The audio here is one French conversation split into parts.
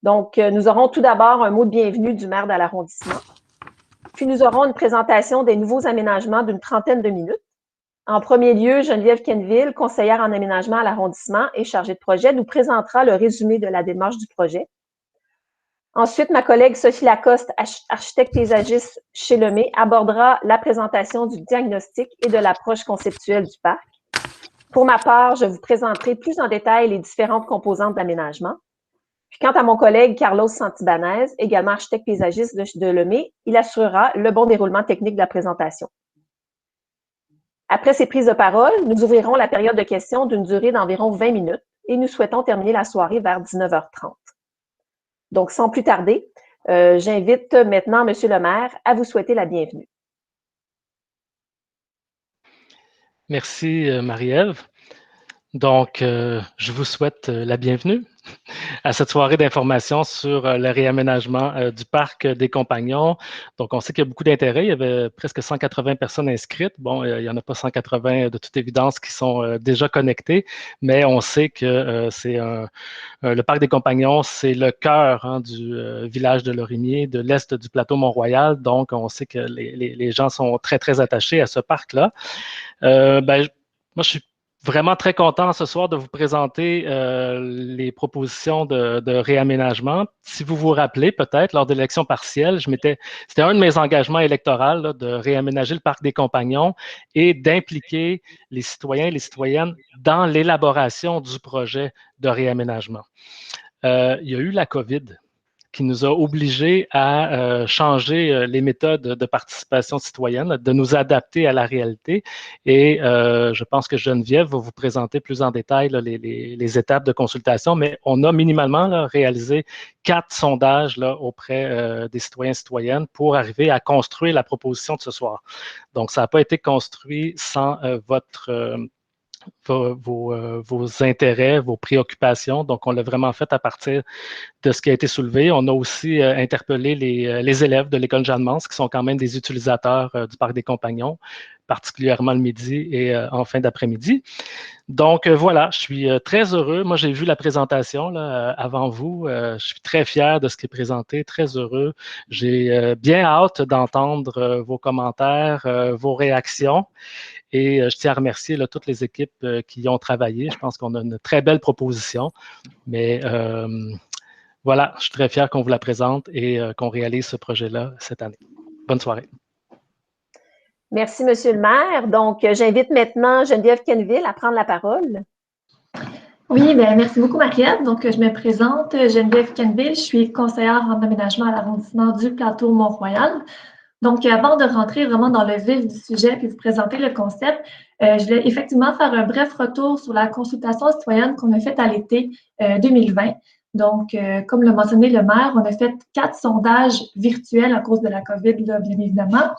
Donc, nous aurons tout d'abord un mot de bienvenue du maire de l'arrondissement. Puis, nous aurons une présentation des nouveaux aménagements d'une trentaine de minutes. En premier lieu, Geneviève Quenneville, conseillère en aménagement à l'arrondissement et chargée de projet, nous présentera le résumé de la démarche du projet. Ensuite, ma collègue Sophie Lacoste, architecte paysagiste chez Lemay, abordera la présentation du diagnostic et de l'approche conceptuelle du parc. Pour ma part, je vous présenterai plus en détail les différentes composantes d'aménagement. Puis quant à mon collègue Carlos Santibanez, également architecte paysagiste de Lemay, il assurera le bon déroulement technique de la présentation. Après ces prises de parole, nous ouvrirons la période de questions d'une durée d'environ 20 minutes et nous souhaitons terminer la soirée vers 19h30. Donc, sans plus tarder, j'invite maintenant M. le maire à vous souhaiter la bienvenue. Merci, Marie-Ève. Donc, je vous souhaite la bienvenue à cette soirée d'information sur le réaménagement du parc des Compagnons. Donc, on sait qu'il y a beaucoup d'intérêt. Il y avait presque 180 personnes inscrites. Bon, il n'y en a pas 180 de toute évidence qui sont déjà connectées, mais on sait que le parc des Compagnons, c'est le cœur du village de Lorimier, de l'est du plateau Mont-Royal. Donc, on sait que les gens sont très, très attachés à ce parc-là. Moi, je suis vraiment très content ce soir de vous présenter les propositions de réaménagement. Si vous vous rappelez, peut-être, lors de l'élection partielle, c'était un de mes engagements électoraux là, de réaménager le parc des Compagnons et d'impliquer les citoyens et les citoyennes dans l'élaboration du projet de réaménagement. Il y a eu la COVID qui nous a obligés à changer les méthodes de participation citoyenne, de nous adapter à la réalité. Et je pense que Geneviève va vous présenter plus en détail là, les étapes de consultation, mais on a minimalement là, réalisé 4 sondages là, auprès des citoyens et citoyennes pour arriver à construire la proposition de ce soir. Donc, ça n'a pas été construit sans vos intérêts, vos préoccupations. Donc, on l'a vraiment fait à partir de ce qui a été soulevé. On a aussi interpellé les élèves de l'école Jeanne-Mance, qui sont quand même des utilisateurs du parc des Compagnons, particulièrement le midi et en fin d'après-midi. Donc, voilà, je suis très heureux. Moi, j'ai vu la présentation là, avant vous. Je suis très fier de ce qui est présenté, très heureux. J'ai bien hâte d'entendre vos commentaires, vos réactions. Et je tiens à remercier là, toutes les équipes qui y ont travaillé. Je pense qu'on a une très belle proposition. Mais voilà, je suis très fier qu'on vous la présente et qu'on réalise ce projet-là cette année. Bonne soirée. Merci, M. le maire. Donc, j'invite maintenant Geneviève Quenneville à prendre la parole. Oui, bien, merci beaucoup, Marie-Ève. Donc, je me présente, Geneviève Quenneville. Je suis conseillère en aménagement à l'arrondissement du plateau Mont-Royal. Donc, avant de rentrer vraiment dans le vif du sujet puis vous présenter le concept, je vais effectivement faire un bref retour sur la consultation citoyenne qu'on a faite à l'été 2020. Donc, comme l'a mentionné le maire, on a fait 4 sondages virtuels à cause de la COVID, là, bien évidemment.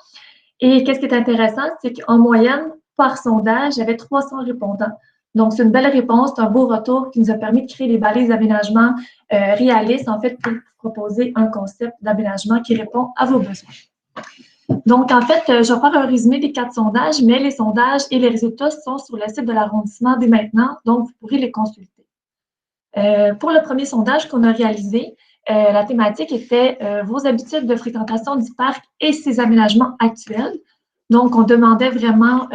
Et qu'est-ce qui est intéressant, c'est qu'en moyenne, par sondage, il y avait 300 répondants. Donc, c'est une belle réponse, c'est un beau retour qui nous a permis de créer des balises d'aménagement réalistes, en fait, pour proposer un concept d'aménagement qui répond à vos besoins. Donc, en fait, je vais faire un résumé des 4 sondages, mais les sondages et les résultats sont sur le site de l'arrondissement dès maintenant, donc vous pourrez les consulter. Pour le premier sondage qu'on a réalisé, la thématique était vos habitudes de fréquentation du parc et ses aménagements actuels. Donc, on demandait vraiment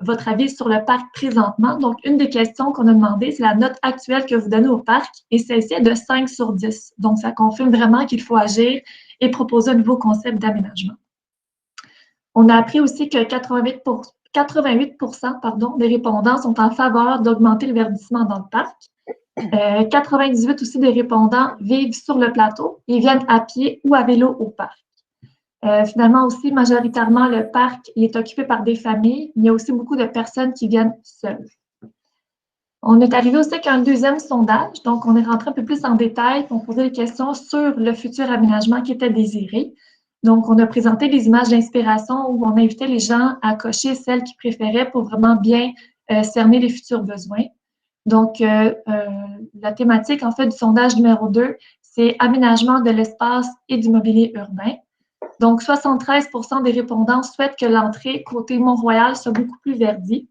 votre avis sur le parc présentement. Donc, une des questions qu'on a demandé, c'est la note actuelle que vous donnez au parc et celle-ci est de 5 sur 10. Donc, ça confirme vraiment qu'il faut agir et proposer un nouveau concept d'aménagement. On a appris aussi que 88 des répondants sont en faveur d'augmenter le verdissement dans le parc. 98 aussi des répondants vivent sur le plateau et viennent à pied ou à vélo au parc. Finalement aussi, majoritairement, le parc est occupé par des familles, mais il y a aussi beaucoup de personnes qui viennent seules. On est arrivé aussi avec un deuxième sondage, donc on est rentré un peu plus en détail pour poser des questions sur le futur aménagement qui était désiré. Donc, on a présenté des images d'inspiration où on invitait les gens à cocher celles qu'ils préféraient pour vraiment bien cerner les futurs besoins. Donc, la thématique, en fait, du sondage numéro 2, c'est aménagement de l'espace et du mobilier urbain. Donc, 73 des répondants souhaitent que l'entrée côté Mont-Royal soit beaucoup plus verdie.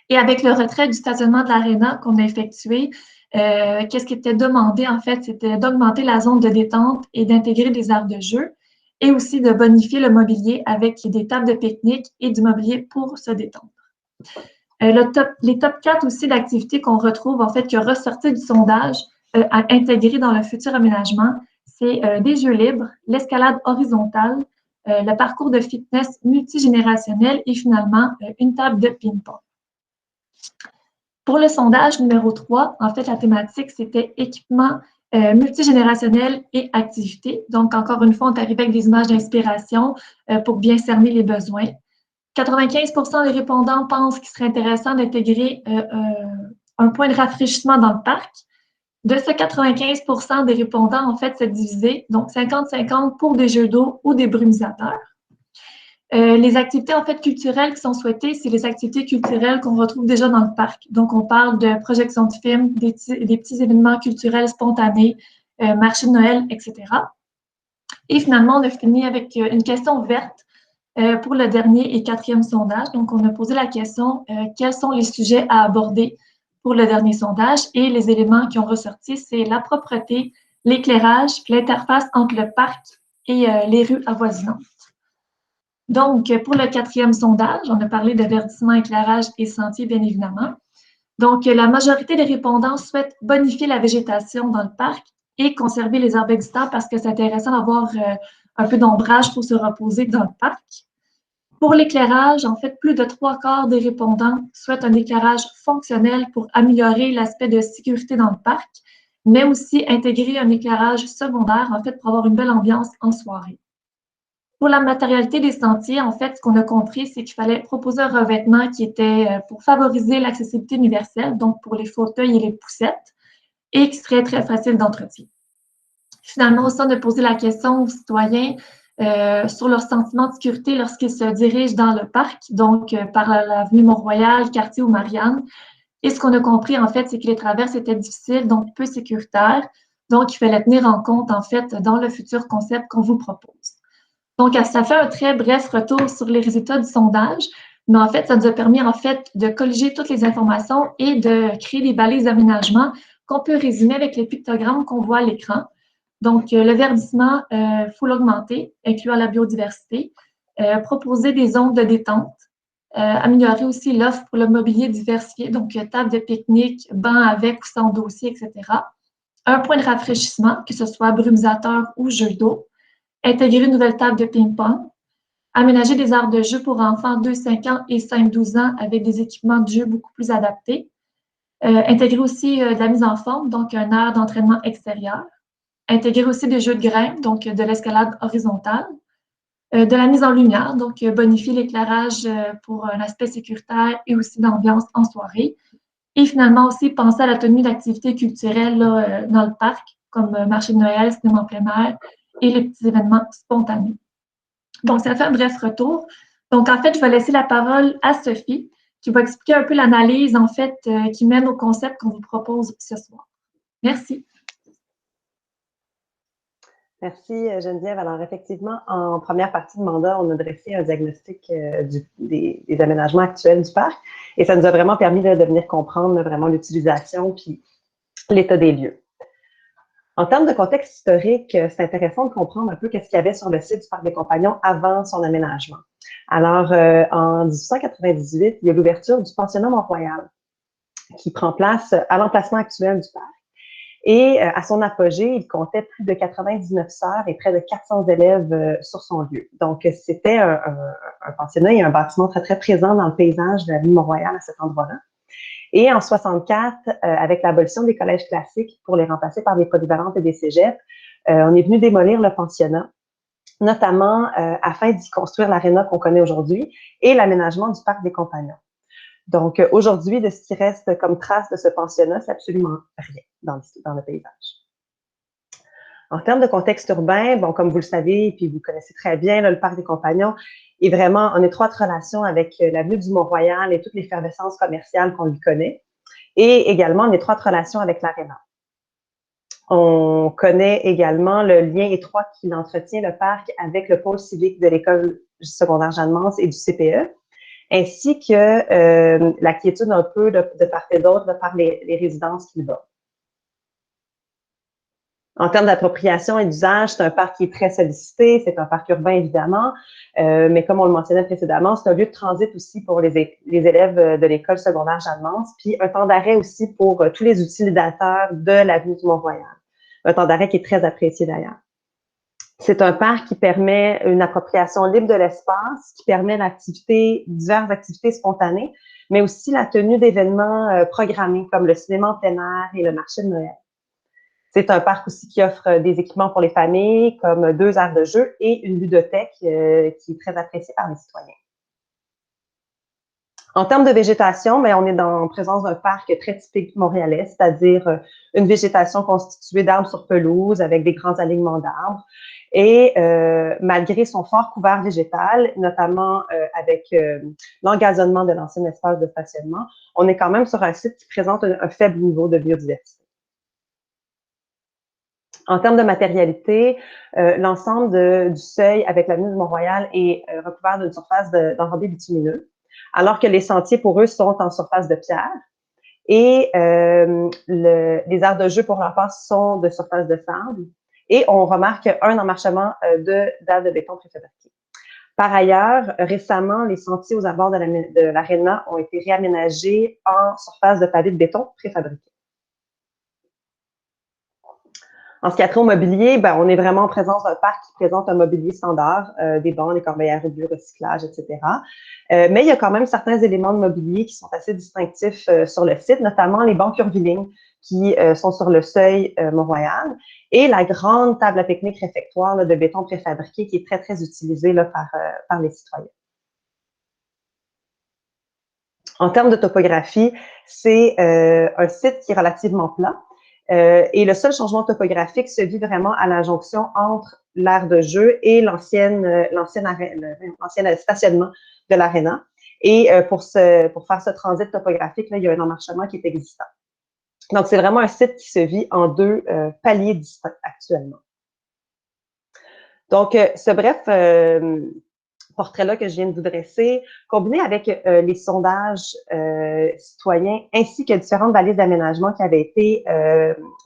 Et avec le retrait du stationnement de l'aréna qu'on a effectué, Qu'est-ce qui était demandé, en fait, c'était d'augmenter la zone de détente et d'intégrer des aires de jeu et aussi de bonifier le mobilier avec des tables de pique-nique et du mobilier pour se détendre. Les top 4 aussi d'activités qu'on retrouve, en fait, qui ont ressorti du sondage à intégrer dans le futur aménagement, c'est des jeux libres, l'escalade horizontale, le parcours de fitness multigénérationnel et finalement une table de ping-pong. Pour le sondage numéro 3, en fait, la thématique, c'était équipement multigénérationnel et activité. Donc, encore une fois, on est arrivé avec des images d'inspiration pour bien cerner les besoins. 95% des répondants pensent qu'il serait intéressant d'intégrer un point de rafraîchissement dans le parc. De ce 95% des répondants, en fait, c'est divisé, donc 50-50 pour des jeux d'eau ou des brumisateurs. Les activités, en fait, culturelles qui sont souhaitées, c'est les activités culturelles qu'on retrouve déjà dans le parc. Donc, on parle de projections de films, des petits événements culturels spontanés, marché de Noël, etc. Et finalement, on a fini avec une question verte pour le dernier et quatrième sondage. Donc, on a posé la question quels sont les sujets à aborder pour le dernier sondage et les éléments qui ont ressorti, c'est la propreté, l'éclairage, l'interface entre le parc et les rues avoisinantes. Donc, pour le quatrième sondage, on a parlé de verdissement, éclairage et sentiers, bien évidemment. Donc, la majorité des répondants souhaitent bonifier la végétation dans le parc et conserver les arbres existants parce que c'est intéressant d'avoir un peu d'ombrage pour se reposer dans le parc. Pour l'éclairage, en fait, plus de 3/4 des répondants souhaitent un éclairage fonctionnel pour améliorer l'aspect de sécurité dans le parc, mais aussi intégrer un éclairage secondaire, en fait, pour avoir une belle ambiance en soirée. Pour la matérialité des sentiers, en fait, ce qu'on a compris, c'est qu'il fallait proposer un revêtement qui était pour favoriser l'accessibilité universelle, donc pour les fauteuils et les poussettes, et qui serait très facile d'entretien. Finalement, aussi, on a posé la question aux citoyens sur leur sentiment de sécurité lorsqu'ils se dirigent dans le parc, donc par l'avenue Mont-Royal, quartier ou Marianne. Et ce qu'on a compris, en fait, c'est que les traverses étaient difficiles, donc peu sécuritaires. Donc, il fallait tenir en compte, en fait, dans le futur concept qu'on vous propose. Donc, ça fait un très bref retour sur les résultats du sondage, mais en fait, ça nous a permis, en fait, de colliger toutes les informations et de créer des balises d'aménagement qu'on peut résumer avec les pictogrammes qu'on voit à l'écran. Donc, le verdissement, il faut l'augmenter, incluant la biodiversité, proposer des zones de détente, améliorer aussi l'offre pour le mobilier diversifié, donc table de pique-nique, banc avec ou sans dossier, etc. Un point de rafraîchissement, que ce soit brumisateur ou jeu d'eau, intégrer une nouvelle table de ping-pong, aménager des aires de jeu pour enfants 2-5 ans et 5-12 ans avec des équipements de jeu beaucoup plus adaptés, intégrer aussi de la mise en forme, donc un aire d'entraînement extérieur, intégrer aussi des jeux de grains, donc de l'escalade horizontale, de la mise en lumière, donc bonifier l'éclairage pour un aspect sécuritaire et aussi d'ambiance en soirée. Et finalement aussi penser à la tenue d'activités culturelles là, dans le parc, comme marché de Noël, cinéma en plein air et les petits événements spontanés. Donc, ça fait un bref retour. Donc, en fait, je vais laisser la parole à Sophie, qui va expliquer un peu l'analyse, en fait, qui mène au concept qu'on vous propose ce soir. Merci. Merci Geneviève. Alors effectivement, en première partie de mandat, on a dressé un diagnostic des aménagements actuels du parc et ça nous a vraiment permis de venir comprendre vraiment l'utilisation puis l'état des lieux. En termes de contexte historique, c'est intéressant de comprendre un peu qu'est-ce qu'il y avait sur le site du Parc des Compagnons avant son aménagement. Alors, en 1898, il y a l'ouverture du pensionnat Mont-Royal qui prend place à l'emplacement actuel du parc. Et à son apogée, il comptait plus de 99 sœurs et près de 400 élèves sur son lieu. Donc, c'était un pensionnat et un bâtiment très, très présent dans le paysage de la ville Mont-Royal à cet endroit-là. Et en 64, avec l'abolition des collèges classiques pour les remplacer par des polyvalentes et des cégeps, on est venu démolir le pensionnat, notamment afin d'y construire l'aréna qu'on connaît aujourd'hui et l'aménagement du Parc des Compagnons. Donc, aujourd'hui, de ce qui reste comme trace de ce pensionnat, c'est absolument rien dans le paysage. En termes de contexte urbain, bon, comme vous le savez, puis vous connaissez très bien, là, le Parc des Compagnons est vraiment en étroite relation avec l'avenue du Mont-Royal et toute l'effervescence commerciale qu'on lui connaît, et également en étroite relation avec l'aréna. On connaît également le lien étroit qu'il entretient le parc avec le pôle civique de l'école secondaire Jeanne-Mance et du CPE, ainsi que la quiétude un peu de part et d'autre de par les résidences qu'il borde. En termes d'appropriation et d'usage, c'est un parc qui est très sollicité, c'est un parc urbain évidemment, mais comme on le mentionnait précédemment, c'est un lieu de transit aussi pour les élèves de l'école secondaire Jeanne-Mance, puis un temps d'arrêt aussi pour tous les utilisateurs de l'avenue du Mont-Royal. Un temps d'arrêt qui est très apprécié d'ailleurs. C'est un parc qui permet une appropriation libre de l'espace, qui permet diverses activités spontanées, mais aussi la tenue d'événements programmés comme le cinéma en plein air et le marché de Noël. C'est un parc aussi qui offre des équipements pour les familles, comme 2 aires de jeu et une ludothèque qui est très appréciée par les citoyens. En termes de végétation, bien, on est en présence d'un parc très typique montréalais, c'est-à-dire une végétation constituée d'arbres sur pelouse avec des grands alignements d'arbres. Et malgré son fort couvert végétal, notamment avec l'engazonnement de l'ancien espace de stationnement, on est quand même sur un site qui présente un faible niveau de biodiversité. En termes de matérialité, l'ensemble du seuil avec l'avenue du Mont-Royal est recouvert d'une surface d'enrobé bitumineux, alors que les sentiers pour eux sont en surface de pierre. Et les aires de jeu pour leur part sont de surface de sable. Et on remarque un emmarchement dalles de béton préfabriquées. Par ailleurs, récemment, les sentiers aux abords de l'aréna ont été réaménagés en surface de pavés de béton préfabriqués. En ce qui a trait au mobilier, ben, on est vraiment en présence d'un parc qui présente un mobilier standard, des bancs, des corbeilles au but, recyclage, etc. Mais il y a quand même certains éléments de mobilier qui sont assez distinctifs sur le site, notamment les bancs curvilignes qui sont sur le seuil Mont-Royal et la grande table à pique-nique réfectoire là, de béton préfabriqué qui est très, très utilisée là, par les citoyens. En termes de topographie, c'est un site qui est relativement plat. Et le seul changement topographique se vit vraiment à la jonction entre l'aire de jeu et l'ancien stationnement de l'aréna. Et pour faire ce transit topographique, là, il y a un emmarchement qui est existant. Donc, c'est vraiment un site qui se vit en 2 paliers distincts actuellement. Donc, ce bref portrait-là que je viens de vous dresser, combiné avec les sondages citoyens ainsi que différentes balises d'aménagement qui avaient été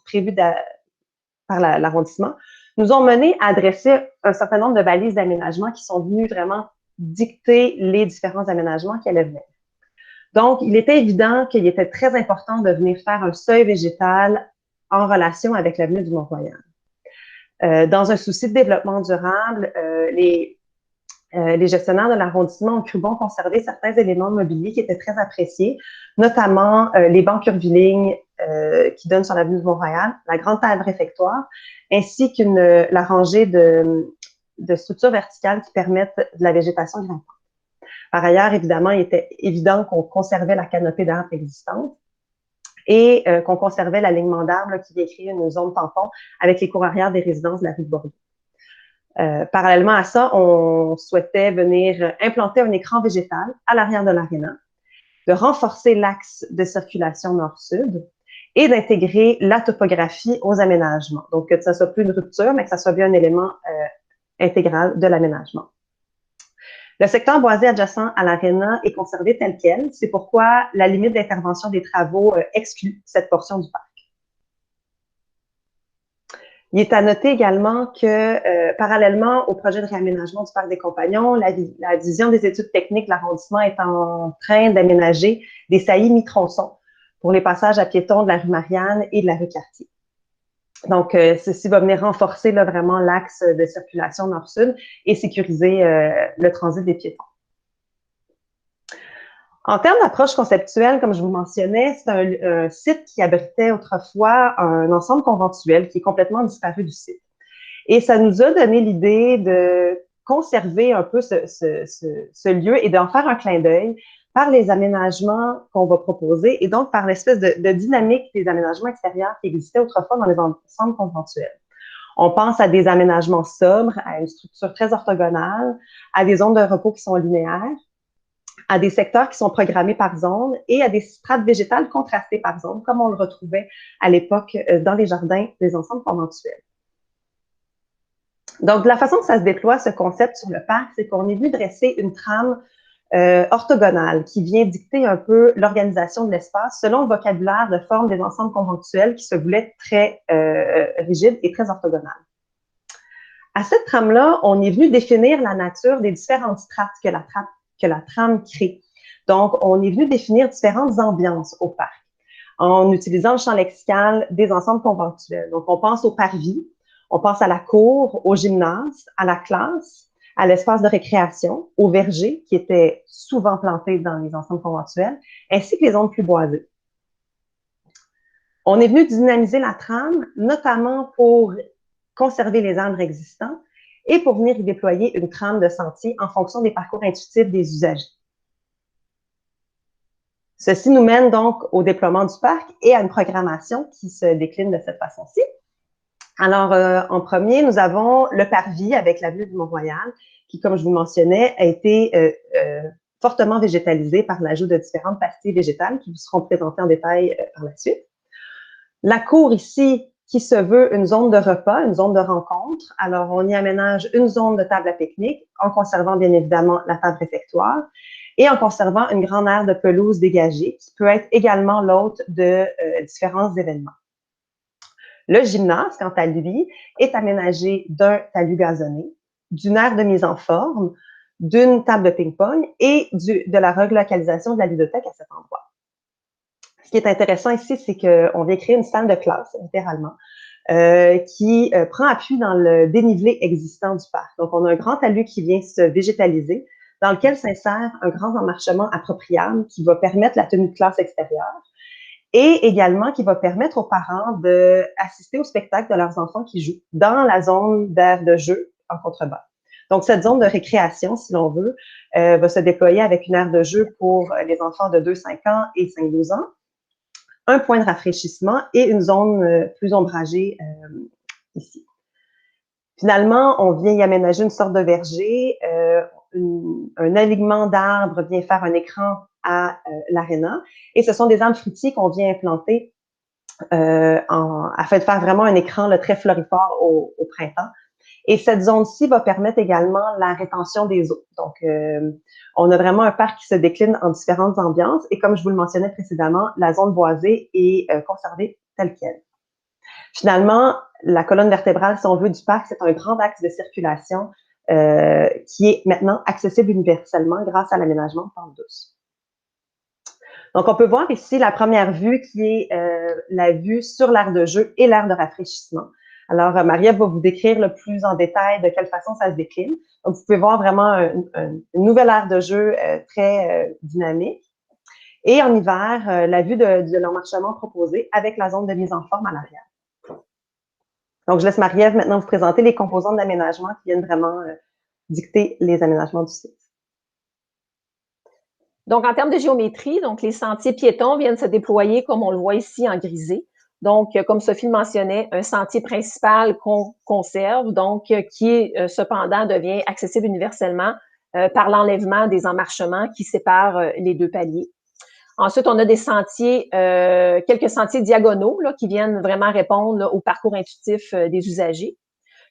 prévues par l'arrondissement, nous ont mené à dresser un certain nombre de balises d'aménagement qui sont venues vraiment dicter les différents aménagements qui allaient venir. Donc, il était évident qu'il était très important de venir faire un seuil végétal en relation avec l'avenue du Mont-Royal. Dans un souci de développement durable, les gestionnaires de l'arrondissement ont cru bon conserver certains éléments de mobilier qui étaient très appréciés, notamment les bancs curvilignes qui donnent sur l'avenue de Mont-Royal, la grande table réfectoire, ainsi la rangée de structures verticales qui permettent de la végétation grimpante. Par ailleurs, évidemment, il était évident qu'on conservait la canopée d'arbres existante et qu'on conservait l'alignement d'arbres qui vient créer une zone tampon avec les cours arrière des résidences de la rue de Bordeaux. Parallèlement à ça, on souhaitait venir implanter un écran végétal à l'arrière de l'aréna, de renforcer l'axe de circulation nord-sud et d'intégrer la topographie aux aménagements. Donc, que ça ne soit plus une rupture, mais que ça soit bien un élément intégral de l'aménagement. Le secteur boisé adjacent à l'aréna est conservé tel quel. C'est pourquoi la limite d'intervention des travaux exclut cette portion du parc. Il est à noter également que, parallèlement au projet de réaménagement du parc des Compagnons, la division des études techniques de l'arrondissement est en train d'aménager des saillies mi-tronçons pour les passages à piétons de la rue Marianne et de la rue Cartier. Donc, ceci va venir renforcer là, vraiment l'axe de circulation nord-sud et sécuriser le transit des piétons. En termes d'approche conceptuelle, comme je vous mentionnais, c'est un site qui abritait autrefois un ensemble conventuel qui est complètement disparu du site. Et ça nous a donné l'idée de conserver un peu ce lieu et d'en faire un clin d'œil par les aménagements qu'on va proposer et donc par l'espèce de dynamique des aménagements extérieurs qui existaient autrefois dans les ensembles conventuels. On pense à des aménagements sobres, à une structure très orthogonale, à des zones de repos qui sont linéaires, à des secteurs qui sont programmés par zone et à des strates végétales contrastées par zone, comme on le retrouvait à l'époque dans les jardins des ensembles conventuels. Donc, de la façon que ça se déploie, ce concept sur le parc, c'est qu'on est venu dresser une trame orthogonale, qui vient dicter un peu l'organisation de l'espace selon le vocabulaire de forme des ensembles conjonctuels qui se voulaient très rigides et très orthogonales. À cette trame-là, on est venu définir la nature des différentes strates que la trame crée. Donc, on est venu définir différentes ambiances au parc en utilisant le champ lexical des ensembles conjonctuels. Donc, on pense au parvis, on pense à la cour, au gymnase, à la classe, à l'espace de récréation, au verger, qui était souvent planté dans les ensembles conjonctuels, ainsi que les zones plus boisées. On est venu dynamiser la trame, notamment pour conserver les arbres existants et pour venir y déployer une trame de sentier en fonction des parcours intuitifs des usagers. Ceci nous mène donc au déploiement du parc et à une programmation qui se décline de cette façon-ci. Alors, en premier, nous avons le parvis avec l'avenue du Mont-Royal, qui, comme je vous mentionnais, a été fortement végétalisé par l'ajout de différentes pastilles végétales qui vous seront présentées en détail par la suite. La cour ici, qui se veut une zone de repas, une zone de rencontre. Alors, on y aménage une zone de table à pique-nique, en conservant bien évidemment la table réfectoire et en conservant une grande aire de pelouse dégagée, qui peut être également l'hôte de différents événements. Le gymnase, quant à lui, est aménagé d'un talus gazonné, d'une aire de mise en forme, d'une table de ping-pong et de la relocalisation de la ludothèque à cet endroit. Ce qui est intéressant ici, c'est qu'on vient créer une salle de classe, littéralement, qui prend appui dans le dénivelé existant du parc. Donc, on a un grand talus qui vient se végétaliser, dans lequel s'insère un grand emmarchement appropriable qui va permettre la tenue de classe extérieure et également qui va permettre aux parents d'assister au spectacle de leurs enfants qui jouent dans la zone d'aire de jeu en contrebas. Donc, cette zone de récréation, si l'on veut, va se déployer avec une aire de jeu pour les enfants de 2-5 ans et 5-12 ans, un point de rafraîchissement et une zone plus ombragée ici. Finalement, on vient y aménager une sorte de verger, un alignement d'arbres vient faire un écran à l'aréna et ce sont des arbres fruitiers qu'on vient implanter afin de faire vraiment un écran là, très florifère au printemps. Et cette zone-ci va permettre également la rétention des eaux. Donc, on a vraiment un parc qui se décline en différentes ambiances. Et comme je vous le mentionnais précédemment, la zone boisée est conservée telle qu'elle. Finalement, la colonne vertébrale, si on veut, du parc, c'est un grand axe de circulation qui est maintenant accessible universellement grâce à l'aménagement de pentes douces. Donc, on peut voir ici la première vue qui est la vue sur l'aire de jeu et l'aire de rafraîchissement. Alors, Marie-Ève va vous décrire le plus en détail de quelle façon ça se décline. Donc, vous pouvez voir vraiment une nouvelle aire de jeu très dynamique. Et en hiver, la vue de l'emmarchement proposé avec la zone de mise en forme à l'arrière. Donc, je laisse Marie-Ève maintenant vous présenter les composantes d'aménagement qui viennent vraiment dicter les aménagements du site. Donc, en termes de géométrie, donc les sentiers piétons viennent se déployer comme on le voit ici en grisé. Donc, comme Sophie le mentionnait, un sentier principal qu'on conserve, donc qui cependant devient accessible universellement par l'enlèvement des emmarchements qui séparent les deux paliers. Ensuite, on a des sentiers, quelques sentiers diagonaux là, qui viennent vraiment répondre là, au parcours intuitif des usagers.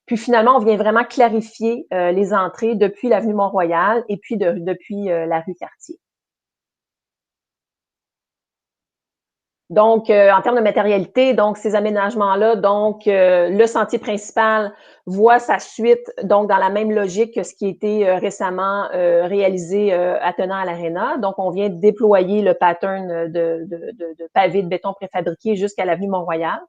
Puis finalement, on vient vraiment clarifier les entrées depuis l'avenue Mont-Royal et puis depuis la rue Cartier. Donc, en termes de matérialité, donc ces aménagements-là, donc le sentier principal voit sa suite donc dans la même logique que ce qui a été récemment réalisé à Tenant-à-l'Arena. Donc, on vient déployer le pattern de pavés de béton préfabriqué jusqu'à l'avenue Mont-Royal.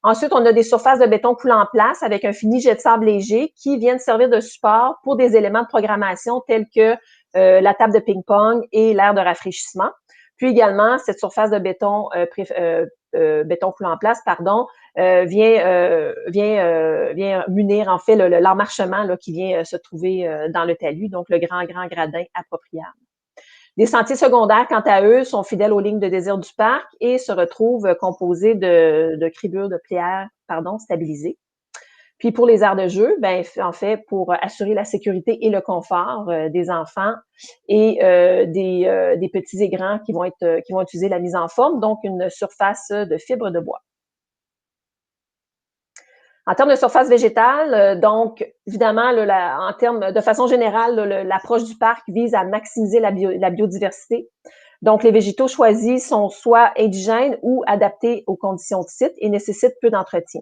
Ensuite, on a des surfaces de béton coulées en place avec un fini jet de sable léger qui viennent servir de support pour des éléments de programmation tels que la table de ping-pong et l'aire de rafraîchissement. Puis également, cette surface de béton, béton coulé en place, pardon, vient munir en fait l'emmarchement qui vient se trouver dans le talus, donc le grand gradin appropriable. Les sentiers secondaires, quant à eux, sont fidèles aux lignes de désir du parc et se retrouvent composés de cribures de pierre, stabilisées. Puis pour les aires de jeu, ben en fait, pour assurer la sécurité et le confort des enfants et des petits et grands qui vont utiliser la mise en forme, donc une surface de fibre de bois. En termes de surface végétale, donc, évidemment, en termes de façon générale, l'approche du parc vise à maximiser la biodiversité. Donc, les végétaux choisis sont soit indigènes ou adaptés aux conditions de site et nécessitent peu d'entretien.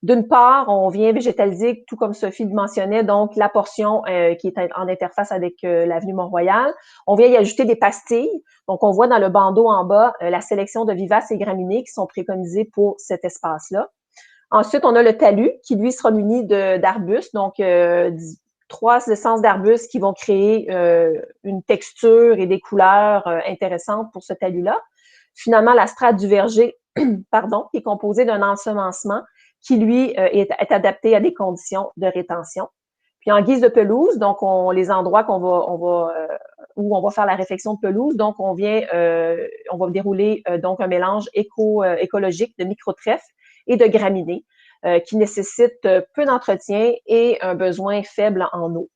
D'une part, on vient végétaliser, tout comme Sophie le mentionnait, donc la portion qui est en interface avec l'avenue Mont-Royal. On vient y ajouter des pastilles. Donc, on voit dans le bandeau en bas la sélection de vivaces et graminées qui sont préconisées pour cet espace-là. Ensuite, on a le talus qui, lui, sera muni d'arbustes, donc 3 essences d'arbustes qui vont créer une texture et des couleurs intéressantes pour ce talus-là. Finalement, la strate du verger, pardon, qui est composée d'un ensemencement qui, lui, est adapté à des conditions de rétention. Puis en guise de pelouse, donc les endroits où on va faire la réfection de pelouse, donc on va dérouler donc un mélange écologique de micro-trèfles et de graminées qui nécessitent peu d'entretien et un besoin faible en eau.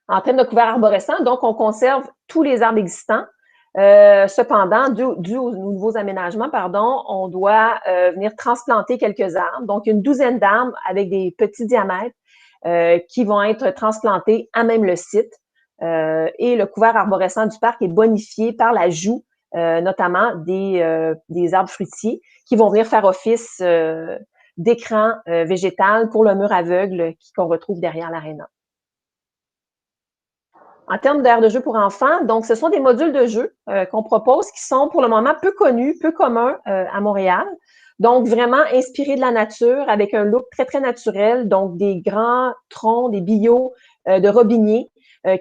En termes de couverts arborescents, donc on conserve tous les arbres existants. Cependant, dû aux nouveaux aménagements, on doit venir transplanter quelques arbres, donc une douzaine d'arbres avec des petits diamètres qui vont être transplantés à même le site. Et le couvert arborescent du parc est bonifié par l'ajout notamment des arbres fruitiers qui vont venir faire office d'écran végétal pour le mur aveugle qu'on retrouve derrière l'aréna. En termes d'aires de jeu pour enfants, donc ce sont des modules de jeu qu'on propose qui sont pour le moment peu connus, peu communs à Montréal. Donc vraiment inspirés de la nature avec un look très, très naturel, donc des grands troncs, des billots de robiniers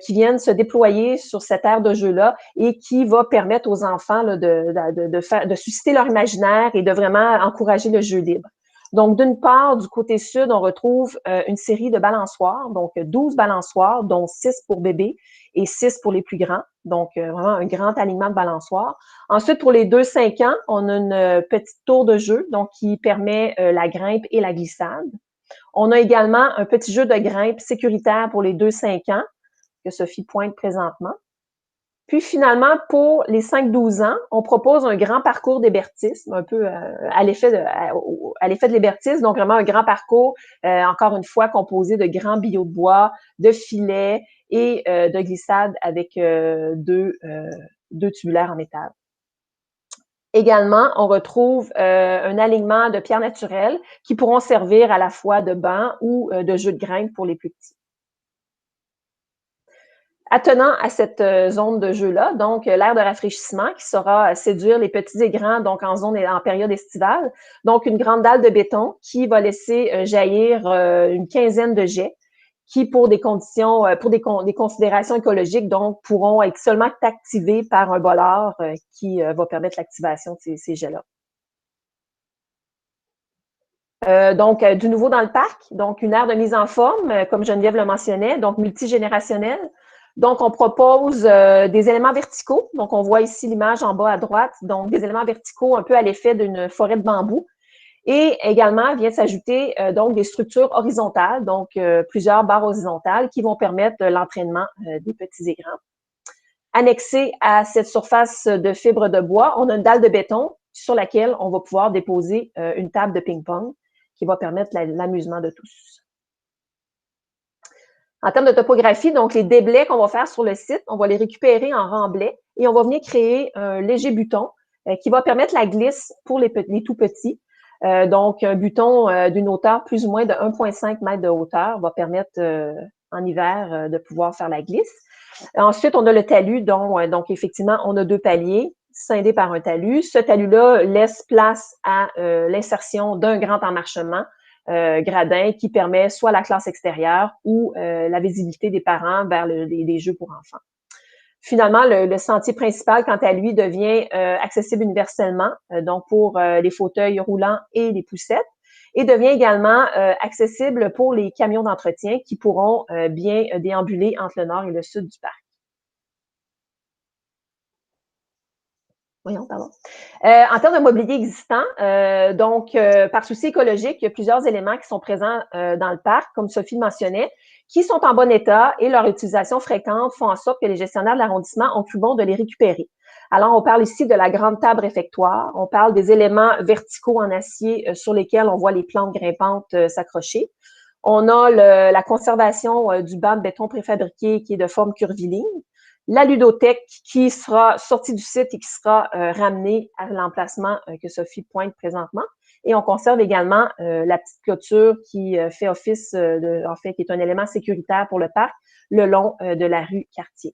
qui viennent se déployer sur cette aire de jeu-là et qui va permettre aux enfants là, de susciter leur imaginaire et de vraiment encourager le jeu libre. Donc, d'une part, du côté sud, on retrouve une série de balançoires, donc 12 balançoires, dont 6 pour bébés et 6 pour les plus grands. Donc, vraiment un grand alignement de balançoires. Ensuite, pour les 2-5 ans, on a une petite tour de jeu, donc qui permet la grimpe et la glissade. On a également un petit jeu de grimpe sécuritaire pour les 2-5 ans, que Sophie pointe présentement. Puis finalement, pour les 5-12 ans, on propose un grand parcours d'hébertisme, un peu à l'effet de l'hébertisme, donc vraiment un grand parcours, encore une fois, composé de grands billots de bois, de filets et de glissades avec deux tubulaires en métal. Également, on retrouve un alignement de pierres naturelles qui pourront servir à la fois de banc ou de jeu de grimpe pour les plus petits. Attenant à cette zone de jeu-là, donc l'aire de rafraîchissement qui saura séduire les petits et grands donc en période estivale. Donc, une grande dalle de béton qui va laisser jaillir une quinzaine de jets qui, pour des conditions, pour des considérations écologiques, donc pourront être seulement activés par un bolard qui va permettre l'activation de ces jets-là. Donc, du nouveau dans le parc, donc une aire de mise en forme, comme Geneviève le mentionnait, donc multigénérationnelle. Donc, on propose des éléments verticaux. Donc, on voit ici l'image en bas à droite. Donc, des éléments verticaux un peu à l'effet d'une forêt de bambou. Et également, vient s'ajouter donc des structures horizontales, donc plusieurs barres horizontales qui vont permettre l'entraînement des petits et grands. Annexé à cette surface de fibre de bois, on a une dalle de béton sur laquelle on va pouvoir déposer une table de ping-pong qui va permettre l'amusement de tous. En termes de topographie, donc les déblais qu'on va faire sur le site, on va les récupérer en remblais et on va venir créer un léger buton qui va permettre la glisse pour les tout petits. Donc, un buton d'une hauteur plus ou moins de 1,5 mètre de hauteur va permettre en hiver de pouvoir faire la glisse. Ensuite, on a le talus, donc effectivement, on a 2 paliers scindés par un talus. Ce talus-là laisse place à l'insertion d'un grand emmarchement gradin qui permet soit la classe extérieure ou la visibilité des parents vers les jeux pour enfants. Finalement, le sentier principal, quant à lui, devient accessible universellement, donc pour les fauteuils roulants et les poussettes, et devient également accessible pour les camions d'entretien qui pourront bien déambuler entre le nord et le sud du parc. En termes de mobilier existant, par souci écologique, il y a plusieurs éléments qui sont présents dans le parc, comme Sophie le mentionnait, qui sont en bon état et leur utilisation fréquente font en sorte que les gestionnaires de l'arrondissement ont cru bon de les récupérer. Alors, on parle ici de la grande table réfectoire. On parle des éléments verticaux en acier sur lesquels on voit les plantes grimpantes s'accrocher. On a la conservation du banc de béton préfabriqué qui est de forme curviligne. La ludothèque qui sera sortie du site et qui sera ramenée à l'emplacement que Sophie pointe présentement. Et on conserve également la petite clôture qui fait office, en fait, qui est un élément sécuritaire pour le parc le long de la rue Cartier.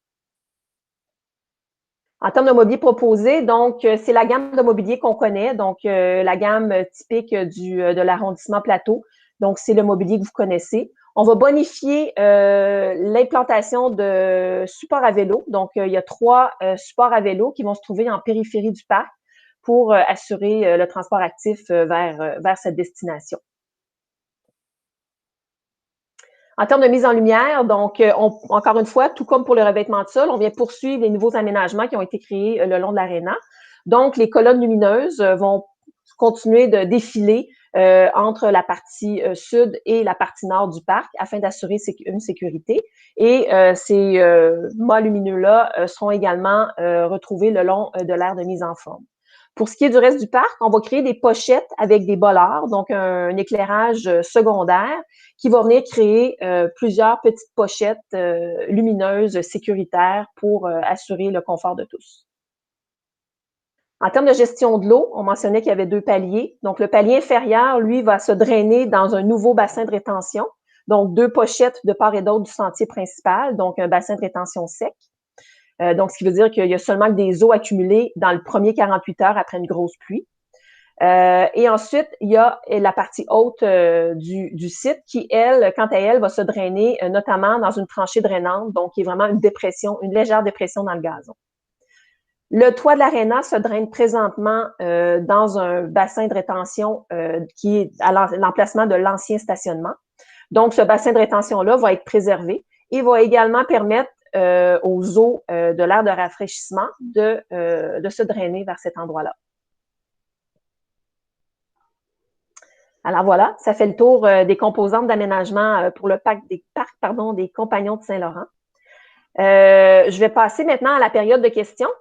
En termes de mobilier proposé, donc, c'est la gamme de mobilier qu'on connaît, donc la gamme typique de l'arrondissement Plateau. Donc, c'est le mobilier que vous connaissez. On va bonifier l'implantation de supports à vélo. Donc, il y a 3 supports à vélo qui vont se trouver en périphérie du parc pour assurer le transport actif vers cette destination. En termes de mise en lumière, donc, encore une fois, tout comme pour le revêtement de sol, on vient poursuivre les nouveaux aménagements qui ont été créés le long de l'aréna. Donc, les colonnes lumineuses vont continuer de défiler entre la partie sud et la partie nord du parc afin d'assurer une sécurité. Et ces mâts lumineux-là seront également retrouvés le long de l'aire de mise en forme. Pour ce qui est du reste du parc, on va créer des pochettes avec des bollards, donc un éclairage secondaire qui va venir créer plusieurs petites pochettes lumineuses sécuritaires pour assurer le confort de tous. En termes de gestion de l'eau, on mentionnait qu'il y avait 2 paliers. Donc, le palier inférieur, lui, va se drainer dans un nouveau bassin de rétention. Donc, 2 pochettes de part et d'autre du sentier principal, donc un bassin de rétention sec. Donc, ce qui veut dire qu'il y a seulement que des eaux accumulées dans le premier 48 heures après une grosse pluie. Et ensuite, il y a la partie haute du site qui, elle, quant à elle, va se drainer notamment dans une tranchée drainante, donc qui est vraiment une légère dépression dans le gazon. Le toit de l'aréna se draine présentement dans un bassin de rétention qui est à l'emplacement de l'ancien stationnement. Donc, ce bassin de rétention-là va être préservé et va également permettre aux eaux de l'aire de rafraîchissement de se drainer vers cet endroit-là. Alors voilà, ça fait le tour des composantes d'aménagement pour le parc des Compagnons de Saint-Laurent. Je vais passer maintenant à la période de questions.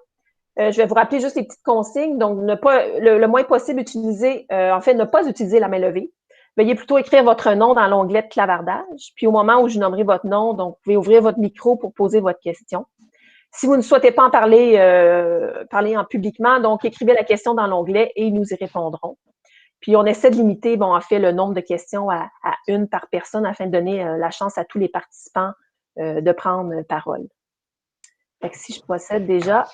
Je vais vous rappeler juste les petites consignes. Donc, le moins possible ne pas utiliser la main levée. Veuillez plutôt écrire votre nom dans l'onglet de clavardage. Puis au moment où je nommerai votre nom, donc vous pouvez ouvrir votre micro pour poser votre question. Si vous ne souhaitez pas en parler en publiquement, donc écrivez la question dans l'onglet et nous y répondrons. Puis on essaie de limiter, en fait, le nombre de questions à 1 par personne afin de donner la chance à tous les participants de prendre parole. Fait que si je procède déjà.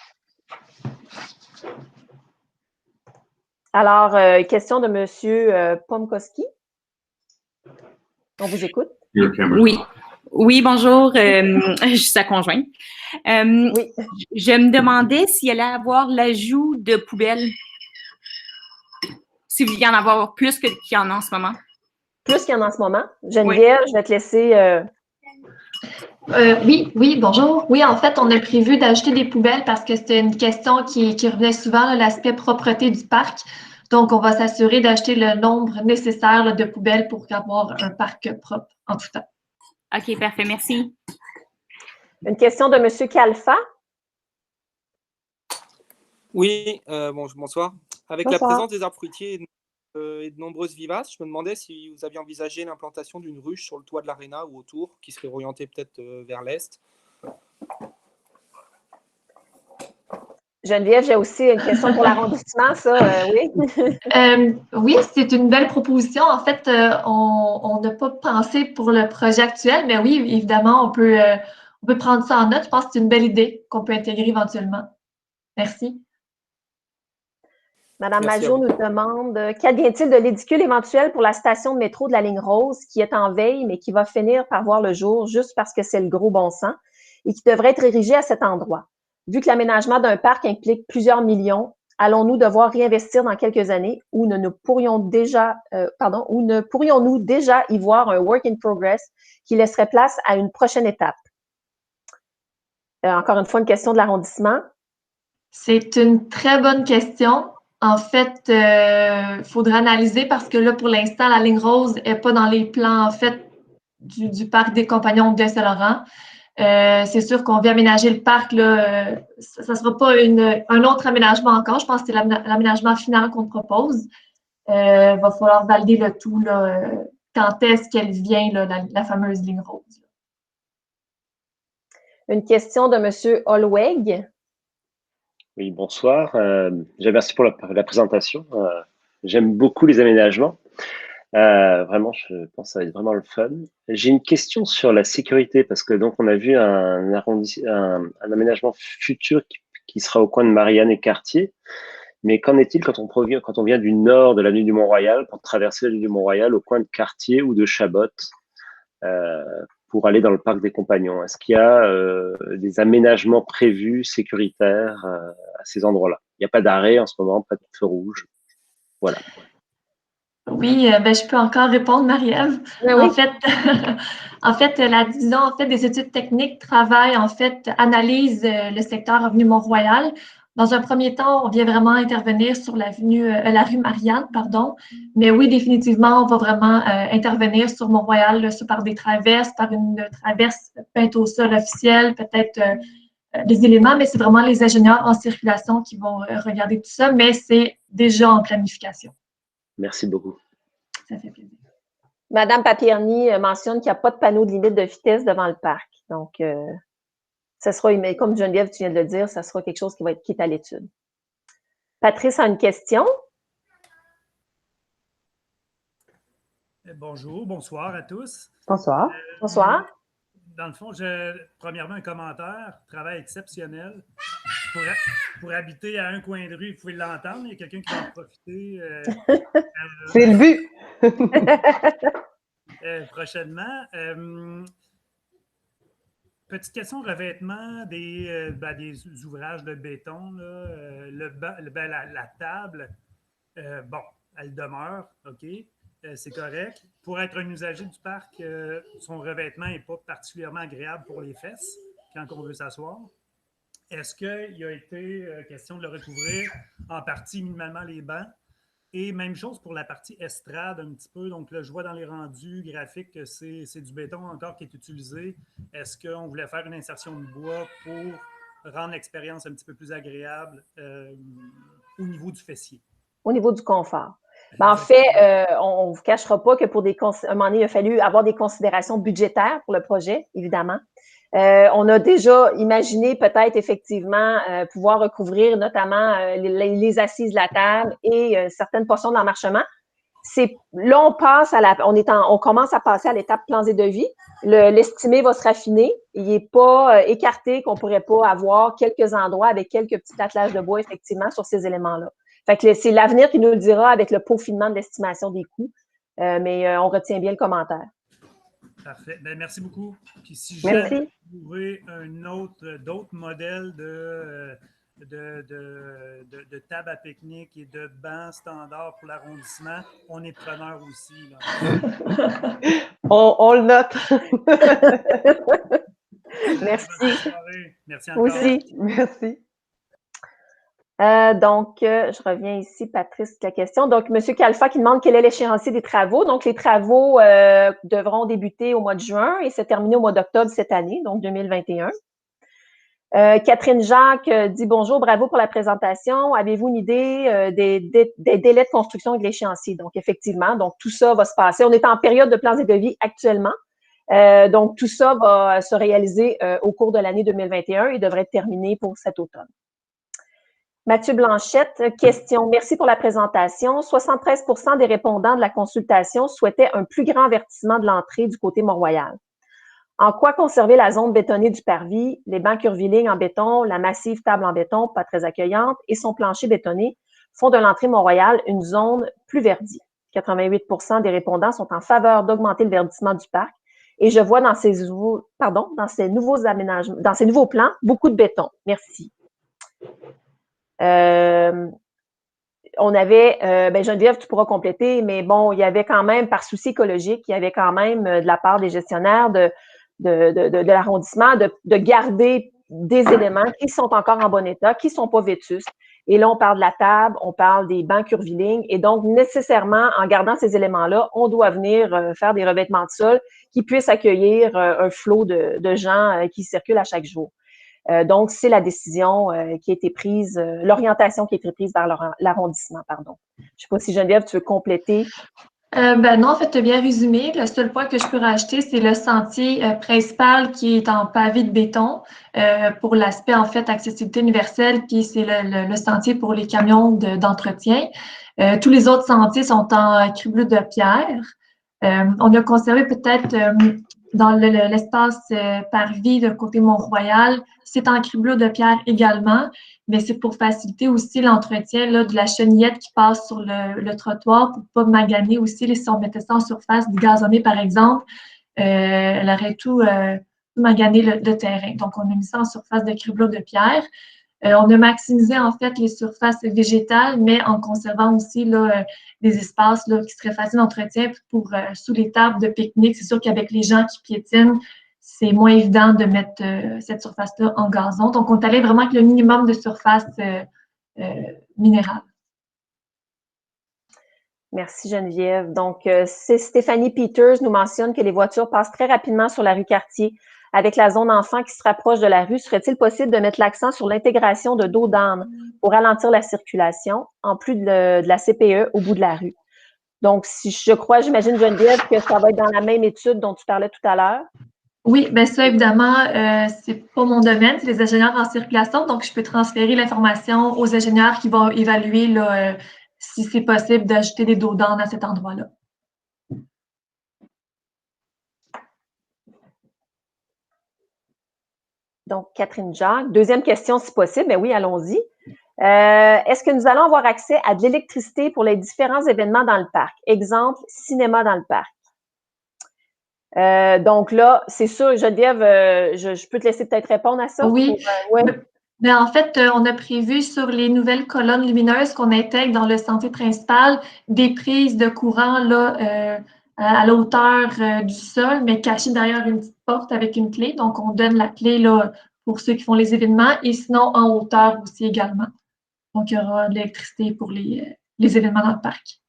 Alors, question de M. Pomkowski. On vous écoute. Oui, bonjour. Je suis sa conjointe. Oui. Je me demandais s'il allait avoir l'ajout de poubelles. S'il y en avoir plus qu'il y en a en ce moment. Plus qu'il y en a en ce moment. Geneviève, oui. Je vais te laisser. Oui, bonjour. Oui, en fait, on a prévu d'ajouter des poubelles parce que c'était une question qui revenait souvent, l'aspect propreté du parc. Donc, on va s'assurer d'acheter le nombre nécessaire de poubelles pour avoir un parc propre en tout temps. OK, parfait. Merci. Une question de M. Kalfa. Oui, bonsoir. Avec bonsoir. La présence des arbres fruitiers et de nombreuses vivaces, je me demandais si vous aviez envisagé l'implantation d'une ruche sur le toit de l'aréna ou autour, qui serait orientée peut-être vers l'est. Geneviève, j'ai aussi une question pour l'arrondissement, ça, oui. Oui, c'est une belle proposition. En fait, on n'a pas pensé pour le projet actuel, mais oui, évidemment, on peut prendre ça en note. Je pense que c'est une belle idée qu'on peut intégrer éventuellement. Merci. Madame Majot nous demande qu'advient-il de l'édicule éventuel pour la station de métro de la ligne rose qui est en veille, mais qui va finir par voir le jour juste parce que c'est le gros bon sens et qui devrait être érigé à cet endroit? Vu que l'aménagement d'un parc implique plusieurs millions, allons-nous devoir réinvestir dans quelques années ou ne pourrions-nous déjà y voir un work in progress qui laisserait place à une prochaine étape? Encore une fois, une question de l'arrondissement. C'est une très bonne question. En fait, il faudra analyser parce que là, pour l'instant, la ligne rose n'est pas dans les plans, en fait, du parc des Compagnons de Saint-Laurent. C'est sûr qu'on vient aménager le parc, là, ça ne sera pas un autre aménagement encore. Je pense que c'est l'aménagement final qu'on propose. Va falloir valider le tout, là, quand est-ce qu'elle vient, là, la fameuse ligne rose. Une question de M. Holweg. Oui, bonsoir. Merci pour la présentation. J'aime beaucoup les aménagements. Vraiment, je pense que ça va être vraiment le fun. J'ai une question sur la sécurité parce que donc on a vu un aménagement futur qui sera au coin de Marianne et Cartier. Mais qu'en est-il quand on vient du nord de l'avenue du Mont-Royal pour traverser l'avenue du Mont-Royal au coin de Cartier ou de Chabot pour aller dans le parc des Compagnons? Est-ce qu'il y a des aménagements prévus sécuritaires à ces endroits-là? Il n'y a pas d'arrêt en ce moment, pas de feu rouge. Voilà. Oui, je peux encore répondre, Marie-Ève. Oui. En fait, la division des études techniques travaille, analyse le secteur avenue Mont-Royal. Dans un premier temps, on vient vraiment intervenir sur la rue Marianne, pardon. Mais oui, définitivement, on va vraiment intervenir sur Mont-Royal par des traverses, par une traverse peinte au sol officielle, peut-être des éléments, mais c'est vraiment les ingénieurs en circulation qui vont regarder tout ça, mais c'est déjà en planification. Merci beaucoup. Ça fait plaisir. Madame Papierny mentionne qu'il n'y a pas de panneau de limite de vitesse devant le parc. Donc, ça sera, comme Geneviève, tu viens de le dire, ça sera quelque chose qui est à l'étude. Patrice a une question. Bonjour, bonsoir à tous. Bonsoir. Bonsoir. Dans le fond, premièrement, un commentaire, travail exceptionnel. Pour habiter à un coin de rue, vous pouvez l'entendre, il y a quelqu'un qui va en profiter. C'est le but! Prochainement. Petite question, revêtement des ouvrages de béton. Là, la table, bon, elle demeure, OK, c'est correct. Pour être un usager du parc, son revêtement n'est pas particulièrement agréable pour les fesses quand on veut s'asseoir. Est-ce qu'il a été question de le recouvrir en partie, minimalement, les bancs? Et même chose pour la partie estrade un petit peu. Donc là, je vois dans les rendus graphiques que c'est du béton encore qui est utilisé. Est-ce qu'on voulait faire une insertion de bois pour rendre l'expérience un petit peu plus agréable au niveau du fessier? Au niveau du confort. En fait, on ne vous cachera pas que pour un moment donné, il a fallu avoir des considérations budgétaires pour le projet, évidemment. On a déjà imaginé peut-être effectivement pouvoir recouvrir notamment les assises de la table et certaines portions de l'emmarchement. Là, on commence à passer à l'étape plans et devis. L'estimé va se raffiner. Il n'est pas écarté qu'on ne pourrait pas avoir quelques endroits avec quelques petits attelages de bois effectivement sur ces éléments-là. Fait que c'est l'avenir qui nous le dira avec le peaufinement de l'estimation des coûts, mais on retient bien le commentaire. Parfait. Ben, merci beaucoup. Puis si jamais vous trouvez d'autres modèles de table à pique-nique et de bancs standards pour l'arrondissement, on est preneur aussi. Là. on le note. Merci. Merci encore. Aussi. Merci. Donc, je reviens ici, Patrice, la question. Donc, M. Kalfa qui demande quel est l'échéancier des travaux. Donc, les travaux devront débuter au mois de juin et se terminer au mois d'octobre cette année, donc 2021. Catherine Jacques dit « Bonjour, bravo pour la présentation. Avez-vous une idée des délais de construction et de l'échéancier? » Donc, effectivement, donc tout ça va se passer. On est en période de plans et devis actuellement. Donc, tout ça va se réaliser au cours de l'année 2021 et devrait être terminé pour cet automne. Mathieu Blanchette, question. Merci pour la présentation. 73% des répondants de la consultation souhaitaient un plus grand avertissement de l'entrée du côté Mont-Royal. En quoi conserver la zone bétonnée du parvis, les bancs curvilignes en béton, la massive table en béton, pas très accueillante, et son plancher bétonné font de l'entrée Mont-Royal une zone plus verdie. 88% des répondants sont en faveur d'augmenter le verdissement du parc. Et je vois dans ces nouveaux aménagements, dans ces nouveaux plans, beaucoup de béton. Merci. On avait, Geneviève, tu pourras compléter, mais bon, il y avait quand même, par souci écologique, il y avait quand même de la part des gestionnaires de l'arrondissement de garder des éléments qui sont encore en bon état, qui ne sont pas vétustes Et là, on parle de la table, on parle des bancs curvilignes. Et donc, nécessairement, en gardant ces éléments-là, on doit venir faire des revêtements de sol qui puissent accueillir un flot de gens qui circulent à chaque jour. Donc, c'est la décision qui a été prise, l'orientation qui a été prise par l'arrondissement, pardon. Je ne sais pas si Geneviève, tu veux compléter. Non, en fait, tu as bien résumé. Le seul point que je peux rajouter, c'est le sentier principal qui est en pavé de béton pour l'aspect, en fait, accessibilité universelle, puis c'est le sentier pour les camions d'entretien. Tous les autres sentiers sont en cribleux de pierre. On a conservé peut-être dans l'espace parvis de côté Mont-Royal, c'est en cribleux de pierre également, mais c'est pour faciliter aussi l'entretien de la chenillette qui passe sur le trottoir pour pas maganer aussi. Si on mettait ça en surface du gazonné, par exemple, elle aurait tout magané le terrain. Donc, on a mis ça en surface de cribleux de pierre. On a maximisé en fait les surfaces végétales, mais en conservant aussi des espaces qui seraient faciles d'entretien pour sous les tables de pique-nique. C'est sûr qu'avec les gens qui piétinent, c'est moins évident de mettre cette surface-là en gazon. Donc, on est allé vraiment avec le minimum de surface minérale. Merci Geneviève. Donc, Stéphanie Peters nous mentionne que les voitures passent très rapidement sur la rue Cartier. Avec la zone enfant qui se rapproche de la rue, serait-il possible de mettre l'accent sur l'intégration de dos d'âne pour ralentir la circulation, en plus de la CPE au bout de la rue? Donc, si je crois, j'imagine Geneviève, que ça va être dans la même étude dont tu parlais tout à l'heure. Oui, bien ça, évidemment, c'est pas mon domaine, c'est les ingénieurs en circulation, donc je peux transférer l'information aux ingénieurs qui vont évaluer si c'est possible d'ajouter des dos d'âne à cet endroit-là. Donc, Catherine Jacques. Deuxième question, si possible. Mais oui, allons-y. Est-ce que nous allons avoir accès à de l'électricité pour les différents événements dans le parc? Exemple, cinéma dans le parc. Donc là, c'est sûr, Geneviève, je peux te laisser peut-être répondre à ça? Oui. Mais en fait, on a prévu sur les nouvelles colonnes lumineuses qu'on intègre dans le sentier principal des prises de courant là, à la hauteur du sol, mais cachées derrière une petite porte avec une clé. Donc, on donne la clé là, pour ceux qui font les événements et sinon en hauteur aussi également. Donc, il y aura de l'électricité pour les événements dans le parc.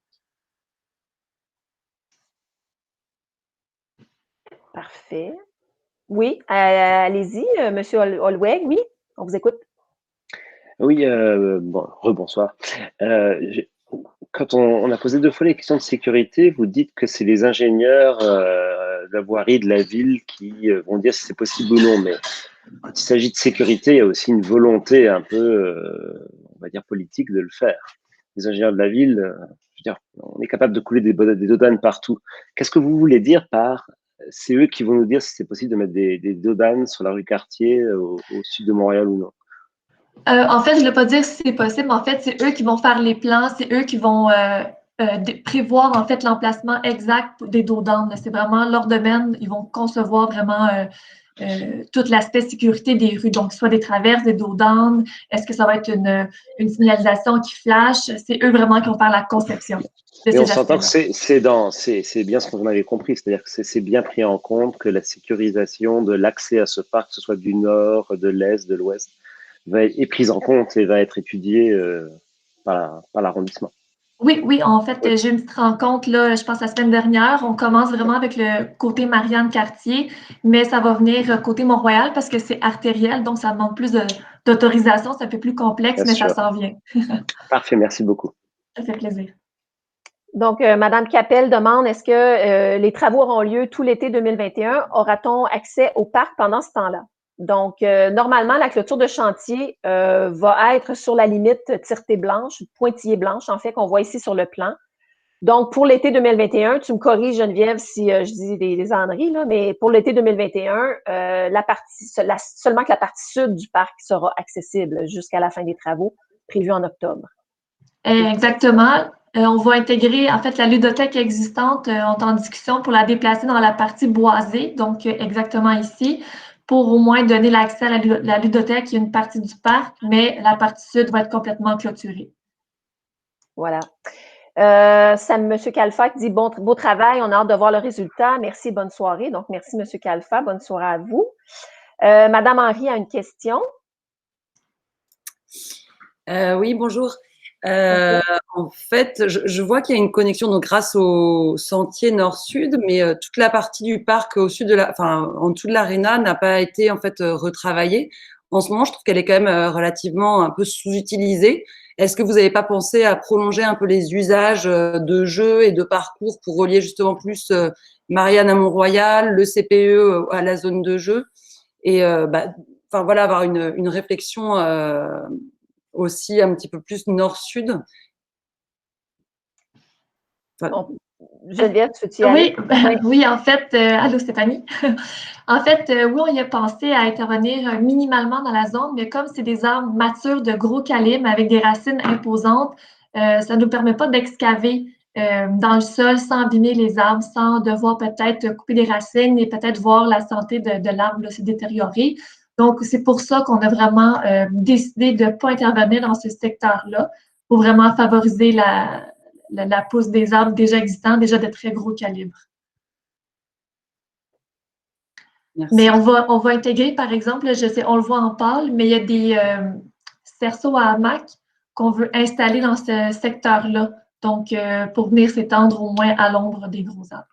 Parfait. Oui, allez-y, M. Holweg, oui, on vous écoute. Oui, rebonsoir. Quand on a posé 2 fois les questions de sécurité, vous dites que c'est les ingénieurs de la voirie de la ville qui vont dire si c'est possible ou non. Mais quand il s'agit de sécurité, il y a aussi une volonté un peu, on va dire, politique de le faire. Les ingénieurs de la ville, je veux dire, on est capable de couler des dodanes partout. Qu'est-ce que vous voulez dire par c'est eux qui vont nous dire si c'est possible de mettre des dodanes sur la rue Cartier au sud de Montréal ou non? En fait, je ne veux pas dire si c'est possible. En fait, c'est eux qui vont faire les plans, c'est eux qui vont prévoir en fait l'emplacement exact des dos d'âne. C'est vraiment leur domaine. Ils vont concevoir vraiment tout l'aspect sécurité des rues. Donc, soit des traverses, des dos d'âne. Est-ce que ça va être une signalisation qui flash? C'est eux vraiment qui vont faire la conception. Et on s'entend que c'est bien ce qu'on avait compris, c'est-à-dire que c'est bien pris en compte que la sécurisation de l'accès à ce parc, que ce soit du nord, de l'est, de l'ouest, est prise en compte et va être étudiée par l'arrondissement. Oui, en fait, j'ai une petite rencontre, là, je pense la semaine dernière. On commence vraiment avec le côté Marianne-Cartier, mais ça va venir côté Mont-Royal parce que c'est artériel, donc ça demande plus d'autorisation, c'est un peu plus complexe, mais ça s'en vient. Parfait, merci beaucoup. Ça fait plaisir. Donc, Mme Capel demande, est-ce que les travaux auront lieu tout l'été 2021? Aura-t-on accès au parc pendant ce temps-là? Donc, normalement, la clôture de chantier va être sur la limite tireté blanche, pointillée blanche, en fait, qu'on voit ici sur le plan. Donc, pour l'été 2021, tu me corriges, Geneviève, si je dis des âneries, là, mais pour l'été 2021, seulement que la partie sud du parc sera accessible jusqu'à la fin des travaux prévus en octobre. Exactement. On va intégrer, en fait, la ludothèque existante. On est en discussion pour la déplacer dans la partie boisée, donc exactement ici, pour au moins donner l'accès à la ludothèque. Il y a une partie du parc, mais la partie sud va être complètement clôturée. Voilà. M. Kalfa qui dit beau travail, on a hâte de voir le résultat. Merci, bonne soirée. Donc, merci, M. Kalfa. Bonne soirée à vous. Madame Henry a une question. Oui, bonjour. En fait, je vois qu'il y a une connexion donc grâce au sentier nord-sud, mais toute la partie du parc au sud de en dessous de l'aréna n'a pas été en fait retravaillée. En ce moment, je trouve qu'elle est quand même relativement un peu sous-utilisée. Est-ce que vous n'avez pas pensé à prolonger un peu les usages de jeux et de parcours pour relier justement plus Marianne à Mont-Royal, le CPE à la zone de jeu et voilà, avoir une réflexion aussi un petit peu plus nord-sud. Bon, Geneviève, tu veux-tu y aller? Oui, en fait, allô Stéphanie. En fait, oui, on y a pensé à intervenir minimalement dans la zone, mais comme c'est des arbres matures de gros calibre avec des racines imposantes, ça ne nous permet pas d'excaver dans le sol sans abîmer les arbres, sans devoir peut-être couper des racines et peut-être voir la santé de l'arbre se détériorer. Donc, c'est pour ça qu'on a vraiment décidé de ne pas intervenir dans ce secteur-là pour vraiment favoriser la pousse des arbres déjà existants, déjà de très gros calibre. Merci. Mais on va intégrer, par exemple, je sais, on le voit en pâle, mais il y a des cerceaux à hamac qu'on veut installer dans ce secteur-là, donc pour venir s'étendre au moins à l'ombre des gros arbres.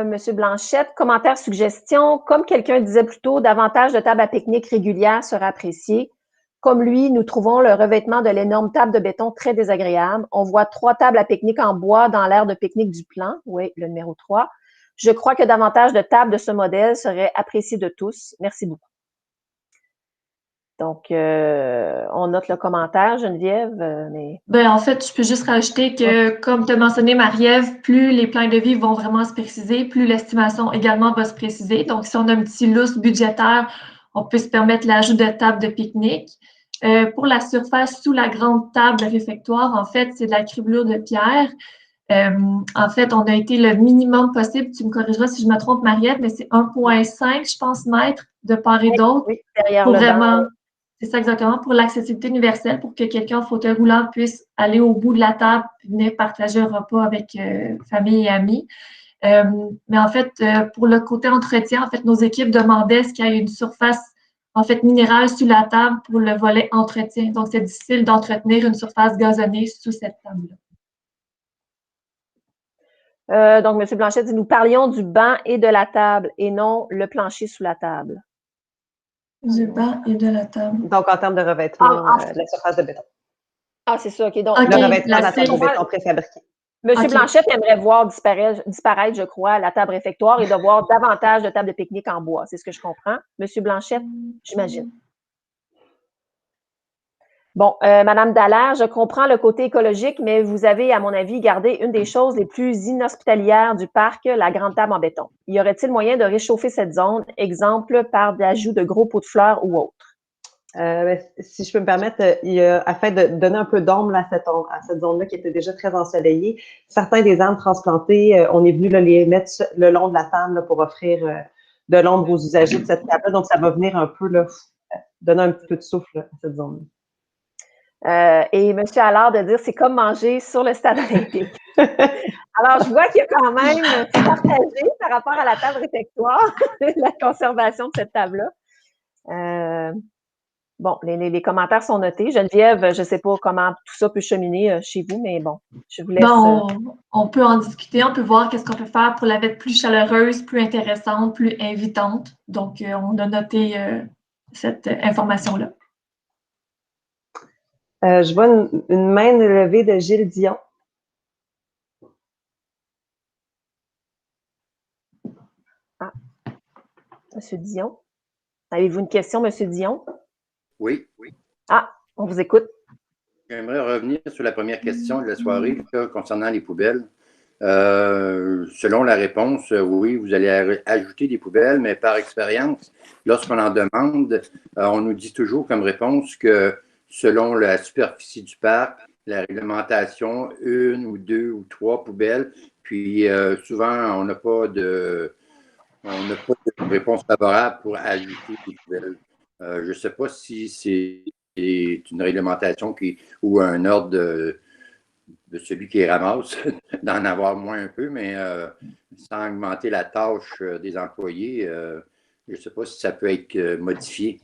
Monsieur Blanchette, commentaire, suggestion. Comme quelqu'un disait plus tôt, davantage de tables à pique-nique régulières seraient appréciées. Comme lui, nous trouvons le revêtement de l'énorme table de béton très désagréable. On voit 3 tables à pique-nique en bois dans l'aire de pique-nique du plan. Oui, le numéro 3. Je crois que davantage de tables de ce modèle seraient appréciées de tous. Merci beaucoup. Donc, on note le commentaire, Geneviève. En fait, je peux juste rajouter que, comme tu as mentionné, Marie-Ève, plus les plans de vie vont vraiment se préciser, plus l'estimation également va se préciser. Donc, si on a un petit lousse budgétaire, on peut se permettre l'ajout de tables de pique-nique. Pour la surface sous la grande table réfectoire, en fait, c'est de la criblure de pierre. En fait, on a été le minimum possible. Tu me corrigeras si je me trompe, Marie-Ève, mais c'est 1,5, je pense, mètres de part et d'autre. Oui, derrière pour le vraiment, banc. c'est ça exactement, pour l'accessibilité universelle, pour que quelqu'un en fauteuil roulant puisse aller au bout de la table et venir partager un repas avec famille et amis. Mais en fait, pour le côté entretien, en fait, nos équipes demandaient ce qu'il y ait une surface en fait minérale sous la table pour le volet entretien. Donc, c'est difficile d'entretenir une surface gazonnée sous cette table-là. Donc, M. Blanchette dit, nous parlions du banc et de la table et non le plancher sous la table. Du banc et de la table. Donc, en termes de revêtement, la surface de béton. Ah, c'est ça, OK. Donc, le revêtement de la table de béton préfabriquée. M. Blanchette aimerait voir disparaître, je crois, la table réfectoire et de voir davantage de tables de pique-nique en bois. C'est ce que je comprends. M. Blanchette, j'imagine. Bon, Madame Dallaire, je comprends le côté écologique, mais vous avez, à mon avis, gardé une des choses les plus inhospitalières du parc, la grande table en béton. Y aurait-il moyen de réchauffer cette zone, exemple par l'ajout de gros pots de fleurs ou autre? Si je peux me permettre, afin de donner un peu d'ombre à cette zone-là qui était déjà très ensoleillée, certains des arbres transplantés, on est venu les mettre le long de la table là, pour offrir de l'ombre aux usagers de cette table-là. Donc, ça va venir un peu là, donner un petit peu de souffle à cette zone-là. Et M. Allard de dire c'est comme manger sur le stade olympique. Alors, je vois qu'il y a quand même c'est partagé par rapport à la table réfectoire, la conservation de cette table-là. Bon, les commentaires sont notés. Geneviève, je ne sais pas comment tout ça peut cheminer chez vous, mais bon, je vous laisse. On peut en discuter, on peut voir qu'est-ce qu'on peut faire pour la mettre plus chaleureuse, plus intéressante, plus invitante. Donc, on a noté cette information-là. Je vois une main levée de Gilles Dion. Ah, M. Dion. Avez-vous une question, M. Dion? Oui. Ah, on vous écoute. J'aimerais revenir sur la première question de la soirée là, concernant les poubelles. Selon la réponse, oui, vous allez ajouter des poubelles, mais par expérience, lorsqu'on en demande, on nous dit toujours comme réponse que selon la superficie du parc, la réglementation, 1 ou 2 ou 3 poubelles, puis souvent, on n'a pas de réponse favorable pour ajouter des poubelles. Je ne sais pas si c'est une réglementation ou un ordre de celui qui ramasse, d'en avoir moins un peu, mais sans augmenter la tâche des employés, Je ne sais pas si ça peut être modifié.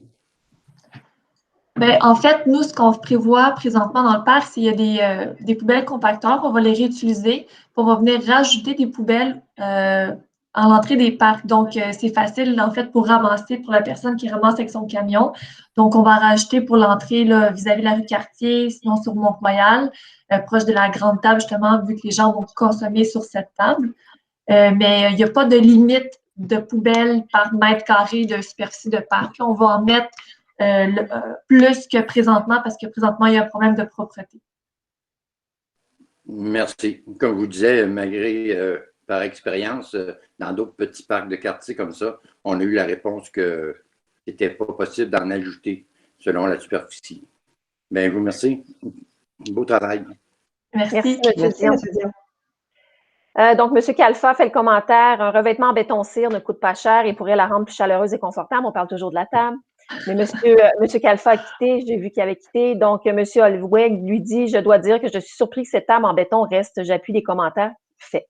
Bien, en fait, nous, ce qu'on prévoit présentement dans le parc, c'est qu'il y a des poubelles compacteurs, on va les réutiliser, puis on va venir rajouter des poubelles à l'entrée des parcs. Donc, c'est facile, en fait, pour ramasser, pour la personne qui ramasse avec son camion. Donc, on va rajouter pour l'entrée là, vis-à-vis de la rue Cartier, sinon sur Mont-Royal, proche de la grande table, justement, vu que les gens vont consommer sur cette table. Mais il n'y a pas de limite de poubelles par mètre carré de superficie de parc. Là, on va en mettre plus que présentement parce que présentement, il y a un problème de propreté. Merci. Comme je vous disais, malgré par expérience, dans d'autres petits parcs de quartier comme ça, on a eu la réponse que c'était pas possible d'en ajouter selon la superficie. Bien, je vous remercie. Beau travail. Merci. Merci, M. Merci, Dion. M. Dion. Donc, M. Kalfa fait le commentaire, un revêtement en béton-cire ne coûte pas cher et pourrait la rendre plus chaleureuse et confortable. On parle toujours de la table. Mais M. Kalfa a quitté, j'ai vu qu'il avait quitté. Donc, M. Olweg lui dit, je dois dire que je suis surpris que cette table en béton reste. J'appuie les commentaires. Fait.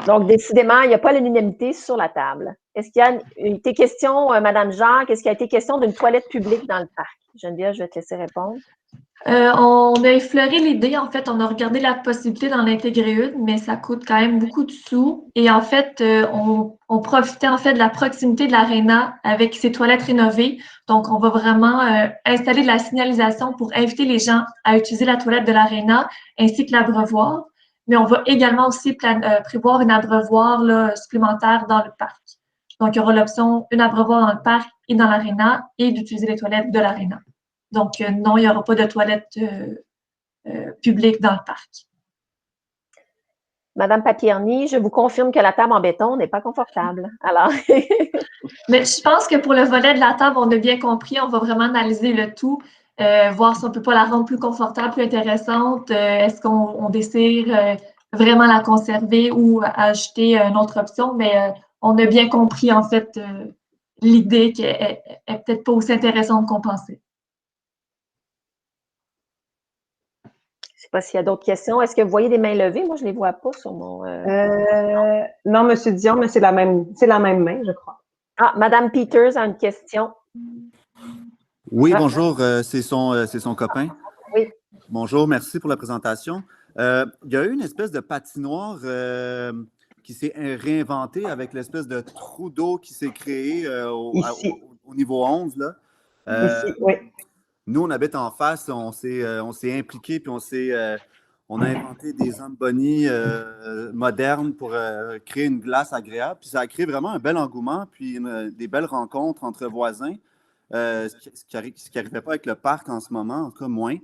Donc, décidément, il n'y a pas l'unanimité sur la table. Est-ce qu'il y a été question, Mme Jacques, est-ce qu'il y a été question d'une toilette publique dans le parc? Geneviève, je vais te laisser répondre. On a effleuré l'idée, en fait, on a regardé la possibilité d'en intégrer une, mais ça coûte quand même beaucoup de sous. Et en fait, on profitait en fait de la proximité de l'aréna avec ses toilettes rénovées. Donc, on va vraiment installer de la signalisation pour inviter les gens à utiliser la toilette de l'aréna ainsi que l'abreuvoir. Mais on va également aussi prévoir une abreuvoir là, supplémentaire dans le parc. Donc, il y aura l'option une abreuvoir dans le parc et dans l'aréna et d'utiliser les toilettes de l'aréna. Donc, non, il n'y aura pas de toilettes publiques dans le parc. Madame Papierny, je vous confirme que la table en béton n'est pas confortable. Alors, mais je pense que pour le volet de la table, on a bien compris. On va vraiment analyser le tout, voir si on ne peut pas la rendre plus confortable, plus intéressante. Est-ce qu'on désire vraiment la conserver ou ajouter une autre option? Mais on a bien compris, en fait, l'idée qu'elle n'est peut-être pas aussi intéressante qu'on pensait. je ne sais pas s'il y a d'autres questions. Est-ce que vous voyez des mains levées? Moi, je ne les vois pas sur mon… Non, M. Dion, mais c'est la même main, je crois. Ah, Mme Peters a une question. Oui, bonjour, c'est son copain. Oui. Bonjour, merci pour la présentation. Il y a eu une espèce de patinoire qui s'est réinventée avec l'espèce de trou d'eau qui s'est créé au niveau 11. Là. Ici, oui. Nous, on habite en face, on s'est impliqué, puis on a inventé des zamboni modernes pour créer une glace agréable. Puis ça a créé vraiment un bel engouement, puis des belles rencontres entre voisins, ce qui n'arrivait pas avec le parc en ce moment, en tout cas moins.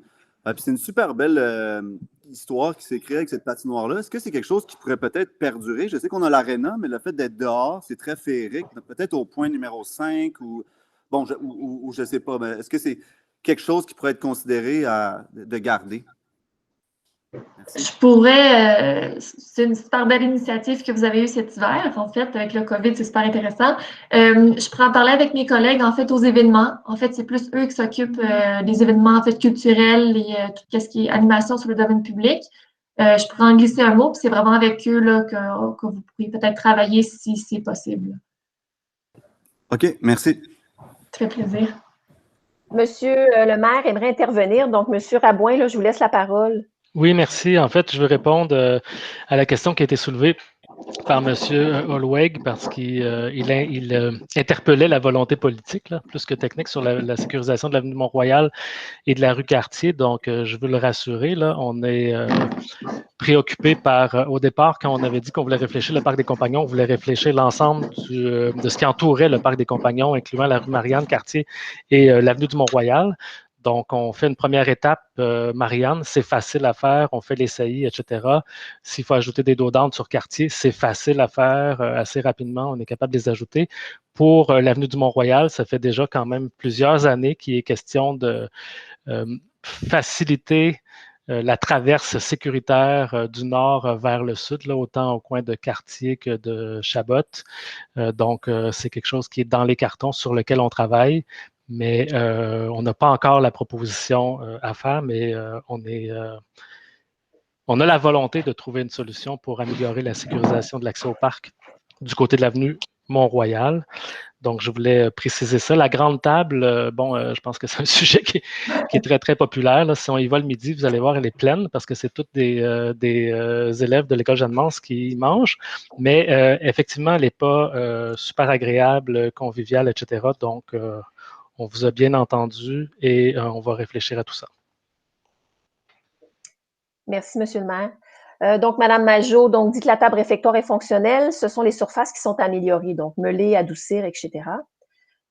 Puis c'est une super belle histoire qui s'est créée avec cette patinoire-là. Est-ce que c'est quelque chose qui pourrait peut-être perdurer? Je sais qu'on a l'aréna, mais le fait d'être dehors, c'est très féerique. Peut-être au point numéro 5 ou je ne sais pas. Mais est-ce que c'est quelque chose qui pourrait être considéré de garder? Merci. Je pourrais, c'est une super belle initiative que vous avez eue cet hiver, en fait, avec le COVID, c'est super intéressant. Je pourrais en parler avec mes collègues, en fait, aux événements. En fait, c'est plus eux qui s'occupent des événements, en fait, culturels et tout ce qui est animation sur le domaine public. Je pourrais en glisser un mot, puis c'est vraiment avec eux là, que vous pourriez peut-être travailler si c'est possible. OK, merci. Ça fait plaisir. Monsieur le maire aimerait intervenir. Donc, Monsieur Rabouin, là, je vous laisse la parole. Oui, merci. En fait, je veux répondre à la question qui a été soulevée par M. Olweg parce qu'il interpellait la volonté politique, là, plus que technique, sur la sécurisation de l'avenue Mont-Royal et de la rue Cartier. Donc, je veux le rassurer, là, on est préoccupé par, au départ, quand on avait dit qu'on voulait réfléchir le parc des Compagnons, on voulait réfléchir l'ensemble de ce qui entourait le parc des Compagnons, incluant la rue Marianne, Cartier et l'avenue du Mont-Royal. Donc, on fait une première étape, Marianne, c'est facile à faire, on fait les saillies, etc. S'il faut ajouter des dos d'âne sur Cartier, c'est facile à faire assez rapidement, on est capable de les ajouter. Pour l'avenue du Mont-Royal, ça fait déjà quand même plusieurs années qu'il est question de faciliter la traverse sécuritaire du nord vers le sud, là, autant au coin de Cartier que de Chabot. Donc, c'est quelque chose qui est dans les cartons sur lequel on travaille. Mais on n'a pas encore la proposition à faire, mais on a la volonté de trouver une solution pour améliorer la sécurisation de l'accès au parc du côté de l'avenue Mont-Royal. Donc, je voulais préciser ça. La grande table, je pense que c'est un sujet qui est très, très populaire. Là. Si on y va le midi, vous allez voir, elle est pleine parce que c'est tous des élèves de l'école Jeanne-Mance qui mangent. Mais effectivement, elle n'est pas super agréable, conviviale, etc. Donc, on vous a bien entendu et on va réfléchir à tout ça. Merci, Monsieur le maire. Donc, Mme Majot dit que la table réfectoire est fonctionnelle. Ce sont les surfaces qui sont améliorées, donc meuler, adoucir, etc.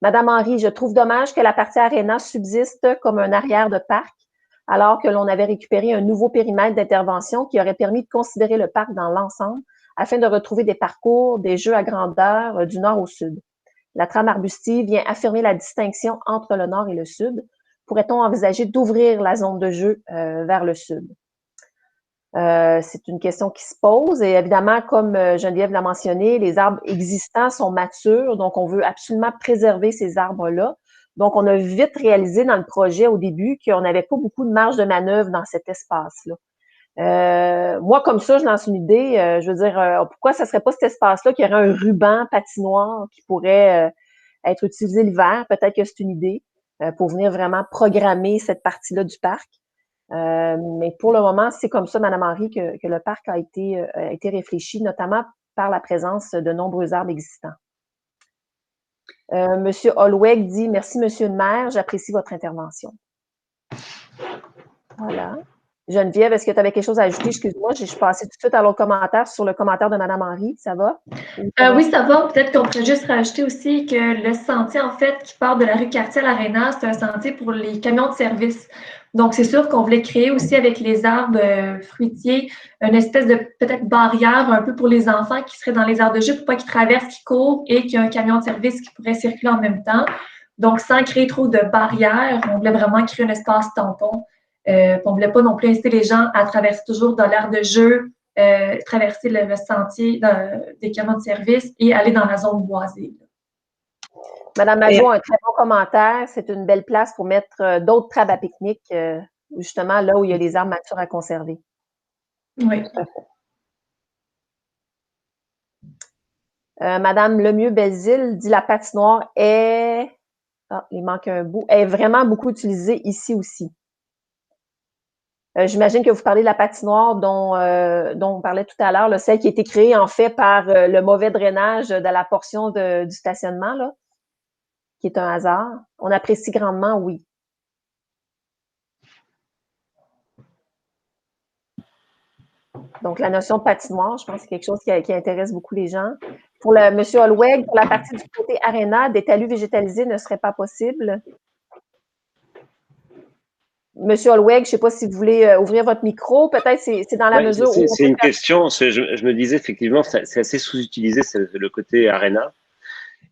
Madame Henry, je trouve dommage que la partie aréna subsiste comme un arrière de parc, alors que l'on avait récupéré un nouveau périmètre d'intervention qui aurait permis de considérer le parc dans l'ensemble afin de retrouver des parcours, des jeux à grandeur du nord au sud. La trame arbustive vient affirmer la distinction entre le nord et le sud. Pourrait-on envisager d'ouvrir la zone de jeu vers le sud? C'est une question qui se pose et évidemment, comme Geneviève l'a mentionné, les arbres existants sont matures, donc on veut absolument préserver ces arbres-là. Donc, on a vite réalisé dans le projet au début qu'on n'avait pas beaucoup de marge de manœuvre dans cet espace-là. Moi, comme ça, je lance une idée. Je veux dire, pourquoi ça ne serait pas cet espace-là qu'il y aurait un ruban patinoire qui pourrait être utilisé l'hiver? Peut-être que c'est une idée pour venir vraiment programmer cette partie-là du parc. Mais pour le moment, c'est comme ça, Mme Henry, que le parc a été réfléchi, notamment par la présence de nombreux arbres existants. Monsieur Holweg dit « Merci, Monsieur le maire, j'apprécie votre intervention. » Voilà. Geneviève, est-ce que tu avais quelque chose à ajouter? Excuse-moi, je suis passée tout de suite à l'autre commentaire sur le commentaire de Mme Henry. Ça va? Oui, ça va. Peut-être qu'on pourrait juste rajouter aussi que le sentier, en fait, qui part de la rue Cartier à l'Aréna, c'est un sentier pour les camions de service. Donc, c'est sûr qu'on voulait créer aussi avec les arbres fruitiers une espèce de peut-être barrière un peu pour les enfants qui seraient dans les aires de jeu pour pas qu'ils traversent, qu'ils courent et qu'il y ait un camion de service qui pourrait circuler en même temps. Donc, sans créer trop de barrières, on voulait vraiment créer un espace tampon. On ne voulait pas non plus inciter les gens à traverser toujours dans l'aire de jeu, traverser le sentier des camions de service et aller dans la zone boisée. Madame Majot, un très bon commentaire. C'est une belle place pour mettre d'autres tables à pique-nique, justement là où il y a des arbres matures à conserver. Oui. Madame Lemieux-Belzile dit la patinoire est... Ah, il manque un bout. Elle est vraiment beaucoup utilisée ici aussi. J'imagine que vous parlez de la patinoire dont on parlait tout à l'heure, celle qui a été créée en fait par le mauvais drainage de la portion du stationnement, là, qui est un hasard. On apprécie grandement, oui. Donc, la notion de patinoire, je pense que c'est quelque chose qui intéresse beaucoup les gens. Pour M. Holweg, pour la partie du côté aréna, des talus végétalisés ne seraient pas possibles. Monsieur Holweg, je ne sais pas si vous voulez ouvrir votre micro. Peut-être c'est dans la mesure où... C'est une question. Je me disais, effectivement, c'est assez sous-utilisé, le côté aréna.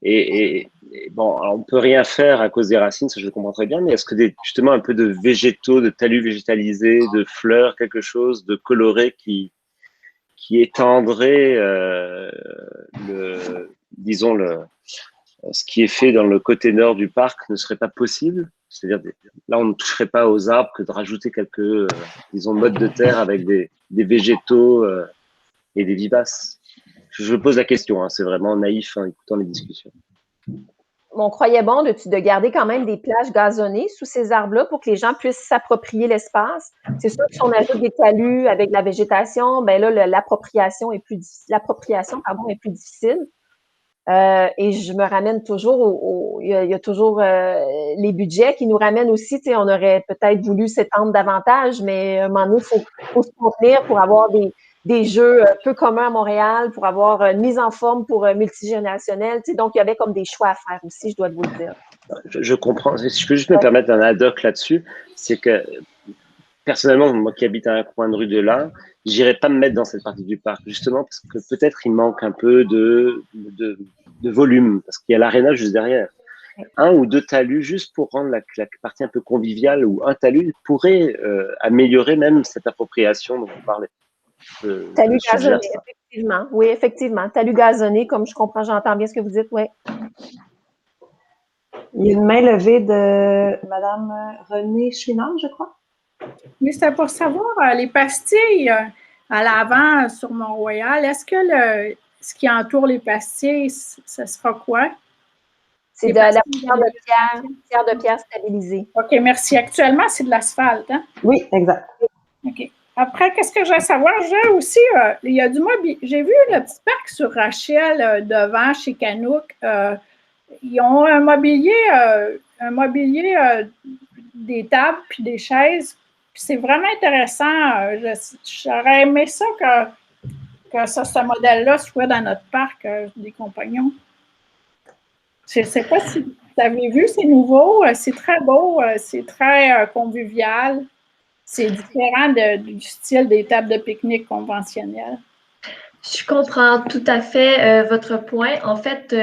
Et bon, alors on ne peut rien faire à cause des racines, ça je le comprends très bien, mais est-ce que justement un peu de végétaux, de talus végétalisés, de fleurs, quelque chose de coloré qui étendrait, ce qui est fait dans le côté nord du parc ne serait pas possible? C'est-à-dire, là, on ne toucherait pas aux arbres que de rajouter quelques, mottes de terre avec des végétaux et des vivaces. Je pose la question, hein, c'est vraiment naïf en écoutant les discussions. On croyait bon de garder quand même des plages gazonnées sous ces arbres-là pour que les gens puissent s'approprier l'espace. C'est sûr que si on ajoute des talus avec de la végétation, ben là, l'appropriation est plus difficile. Et je me ramène toujours il y a toujours les budgets qui nous ramènent aussi, tu sais, on aurait peut-être voulu s'étendre davantage, mais à un moment donné, il faut se contenir pour avoir des jeux peu communs à Montréal, pour avoir une mise en forme pour multigénérationnel, tu sais, donc il y avait comme des choix à faire aussi, je dois vous le dire. Je comprends. Si je peux juste me permettre un ad hoc là-dessus, c'est que personnellement, moi qui habite à un coin de rue de là, j'irais pas me mettre dans cette partie du parc, justement parce que peut-être il manque un peu de volume, parce qu'il y a l'aréna juste derrière. Un ou deux talus juste pour rendre la partie un peu conviviale, ou un talus pourrait améliorer même cette appropriation dont vous parlez. Talus gazonnés, effectivement. Oui, effectivement. Talus gazonnés, comme je comprends, j'entends bien ce que vous dites, oui. Il y a une main levée de Mme Renée Chouinard, je crois. Oui, c'était pour savoir, les pastilles à l'avant sur Mont-Royal, est-ce que ce qui entoure les pastilles, ce sera quoi? C'est de la pierre de pierre stabilisée. OK, merci. Actuellement, c'est de l'asphalte, hein? Oui, exact. OK. Après, qu'est-ce que je veux savoir? J'ai aussi, il y a du mobilier. J'ai vu le petit parc sur Rachel devant chez Canouk. Ils ont un mobilier des tables puis des chaises. Puis c'est vraiment intéressant. J'aurais aimé ça que ce modèle-là soit dans notre parc des compagnons. Je ne sais pas si vous avez vu, c'est nouveau, c'est très beau, c'est très convivial. C'est différent du style des tables de pique-nique conventionnelles. Je comprends tout à fait votre point. En fait,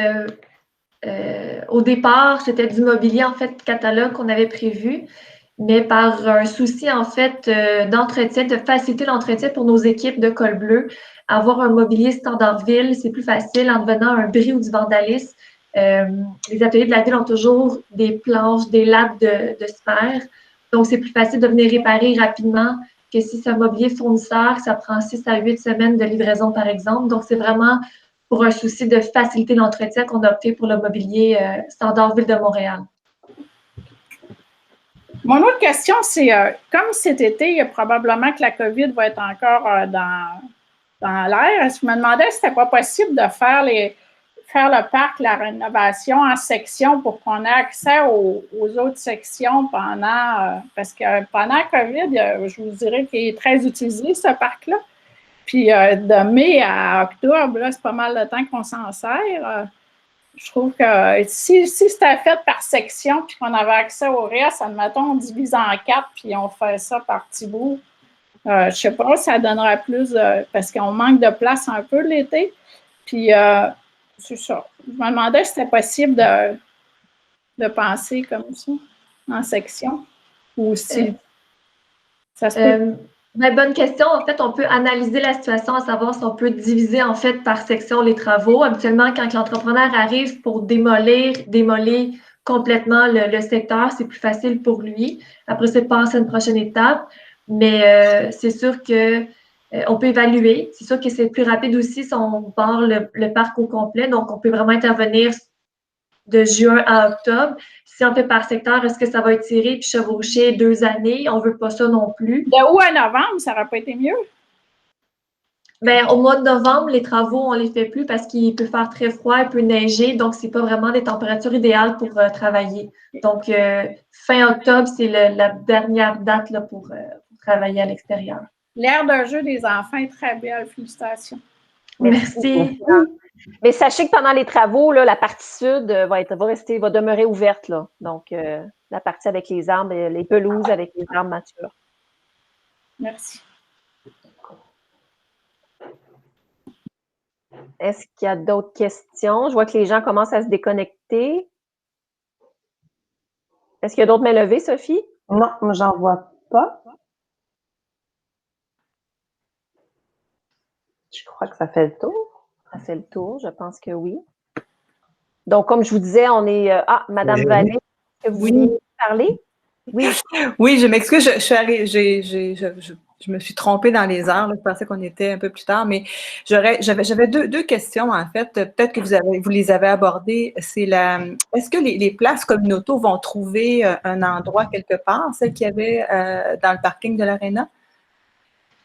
au départ, c'était du mobilier en fait catalogue qu'on avait prévu, mais par un souci en fait d'entretien, de faciliter l'entretien pour nos équipes de col bleu, avoir un mobilier standard ville, c'est plus facile en devenant un bris ou du vandalisme. Les ateliers de la ville ont toujours des planches, des lattes de sphères, donc c'est plus facile de venir réparer rapidement que si c'est un mobilier fournisseur, ça prend 6 à 8 semaines de livraison par exemple. Donc c'est vraiment pour un souci de faciliter l'entretien qu'on a opté pour le mobilier standard Ville de Montréal. Mon autre question, c'est comme cet été, il y a probablement que la COVID va être encore dans l'air. Je me demandais si c'était pas possible de faire le parc, la rénovation en sections pour qu'on ait accès aux autres sections parce que pendant la COVID, je vous dirais qu'il est très utilisé, ce parc-là. Puis de mai à octobre, là, c'est pas mal de temps qu'on s'en sert. Je trouve que si c'était fait par section puis qu'on avait accès au reste, admettons, on divise en 4 puis on fait ça par petits bouts. Je sais pas, ça donnerait plus parce qu'on manque de place un peu l'été. Puis c'est ça. Je me demandais si c'était possible de penser comme ça, en section. Ou si ça se peut. Bonne question. En fait, on peut analyser la situation, à savoir si on peut diviser en fait par section les travaux. Habituellement, quand l'entrepreneur arrive pour démolir complètement le secteur, c'est plus facile pour lui. Après, c'est passer à une prochaine étape. Mais c'est sûr que on peut évaluer. C'est sûr que c'est plus rapide aussi si on barre le parc au complet. Donc, on peut vraiment intervenir de juin à octobre. Si on fait par secteur, est-ce que ça va étirer puis chevaucher 2 années? On ne veut pas ça non plus. De août à novembre, ça n'aurait pas été mieux? Bien, au mois de novembre, les travaux, on ne les fait plus parce qu'il peut faire très froid, il peut neiger, donc ce n'est pas vraiment des températures idéales pour travailler. Donc, fin octobre, c'est la dernière date là, pour travailler à l'extérieur. L'aire de jeu des enfants est très belle. Félicitations. Merci. Mais sachez que pendant les travaux, là, la partie sud va demeurer ouverte. Là. Donc, la partie avec les arbres, les pelouses avec les arbres matures. Merci. Est-ce qu'il y a d'autres questions? Je vois que les gens commencent à se déconnecter. Est-ce qu'il y a d'autres mains levées, Sophie? Non, j'en vois pas. Je crois que ça fait le tour. Ça fait le tour, je pense que oui. Donc, comme je vous disais, on est... Madame Vallée, est-ce que vous vouliez parler? Oui. Oui, je m'excuse, je me suis trompée dans les heures. Là, je pensais qu'on était un peu plus tard, mais j'avais deux questions, en fait. Peut-être que vous les avez abordées. C'est est-ce que les places communautaires vont trouver un endroit quelque part, celles qu'il y avait dans le parking de l'Arena?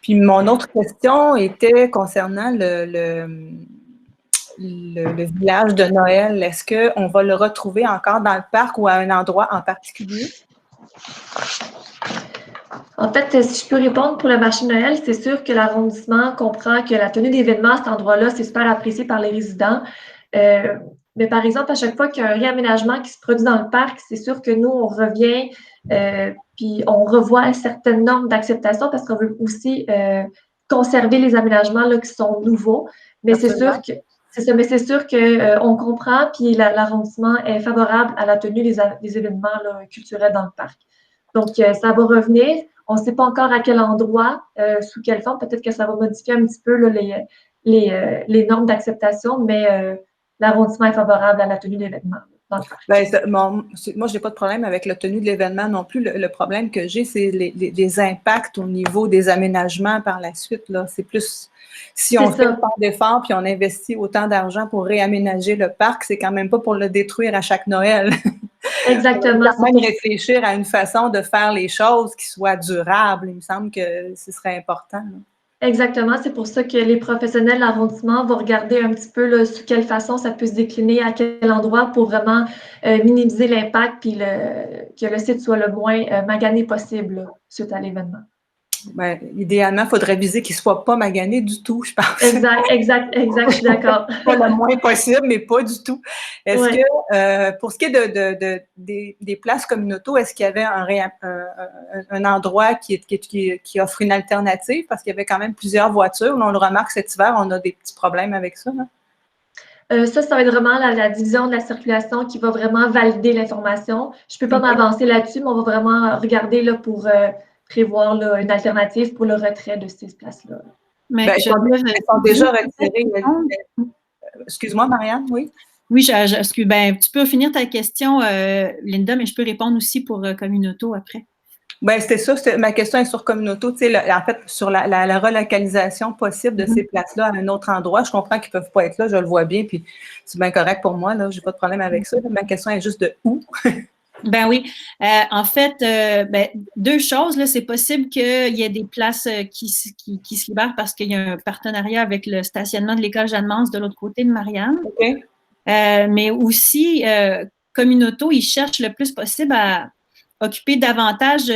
Puis mon autre question était concernant le village de Noël. Est-ce qu'on va le retrouver encore dans le parc ou à un endroit en particulier? En fait, si je peux répondre pour le marché de Noël, c'est sûr que l'arrondissement comprend que la tenue d'événements à cet endroit-là, c'est super apprécié par les résidents. Mais par exemple, à chaque fois qu'il y a un réaménagement qui se produit dans le parc, c'est sûr que nous, on revient puis on revoit certaines normes d'acceptation parce qu'on veut aussi conserver les aménagements là, qui sont nouveaux. Mais c'est sûr que c'est sûr qu'on comprend, puis l'arrondissement est favorable à la tenue des événements là, culturels dans le parc. Donc, ça va revenir. On ne sait pas encore à quel endroit, sous quelle forme. Peut-être que ça va modifier un petit peu là, les normes d'acceptation, mais l'arrondissement est favorable à la tenue d'événements. Moi, je n'ai pas de problème avec la tenue de l'événement non plus. Le problème que j'ai, c'est les impacts au niveau des aménagements par la suite. C'est plus si on fait autant d'efforts puis on investit autant d'argent pour réaménager le parc, c'est quand même pas pour le détruire à chaque Noël. Exactement. On va même réfléchir à une façon de faire les choses qui soit durable. Il me semble que ce serait important. Exactement, c'est pour ça que les professionnels de l'arrondissement vont regarder un petit peu là, sous quelle façon ça peut se décliner, à quel endroit pour vraiment minimiser l'impact puis que le site soit le moins magané possible là, suite à l'événement. Ben, idéalement, il faudrait viser qu'il ne soit pas magané du tout, je pense. Exact, je suis d'accord. Pas le moins possible, mais pas du tout. Est-ce que, pour ce qui est des places communautaux, est-ce qu'il y avait un endroit qui offre une alternative? Parce qu'il y avait quand même plusieurs voitures. Là, on le remarque cet hiver, on a des petits problèmes avec ça. Ça va être vraiment la division de la circulation qui va vraiment valider l'information. Je ne peux pas m'avancer là-dessus, mais on va vraiment regarder là, pour prévoir là, une alternative pour le retrait de ces places-là. Mais ils sont déjà retirés. Excuse-moi, Marianne, oui? Oui, tu peux finir ta question, Linda, mais je peux répondre aussi pour Communauto après. Bien, c'était ça. Ma question est sur Communauto. En fait, sur la relocalisation possible de ces places-là à un autre endroit. Je comprends qu'ils ne peuvent pas être là, je le vois bien, puis c'est bien correct pour moi. Je n'ai pas de problème avec ça. Ma question est juste de où? Ben oui. En fait, deux choses. C'est possible qu'il y ait des places qui se libèrent parce qu'il y a un partenariat avec le stationnement de l'école Jeanne-Mance de l'autre côté de Marianne. Okay. Mais aussi, Communauto, ils cherchent le plus possible à occuper davantage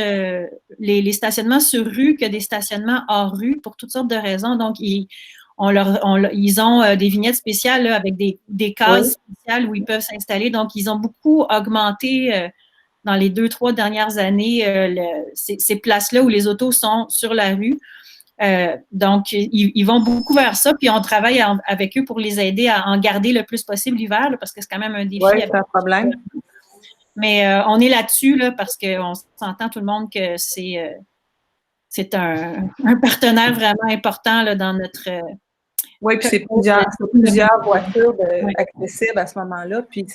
les stationnements sur rue que des stationnements hors rue pour toutes sortes de raisons. Donc, ils ont des vignettes spéciales là, avec des cases spéciales où ils peuvent s'installer. Donc, ils ont beaucoup augmenté dans les 2-3 dernières années ces places-là où les autos sont sur la rue. Donc, ils vont beaucoup vers ça, puis on travaille avec eux pour les aider à en garder le plus possible l'hiver, parce que c'est quand même un défi. Oui, c'est un problème. Mais on est là-dessus, là, parce qu'on s'entend tout le monde que c'est un partenaire vraiment important là, dans notre... oui, puis c'est plusieurs voitures accessibles à ce moment-là. Puis,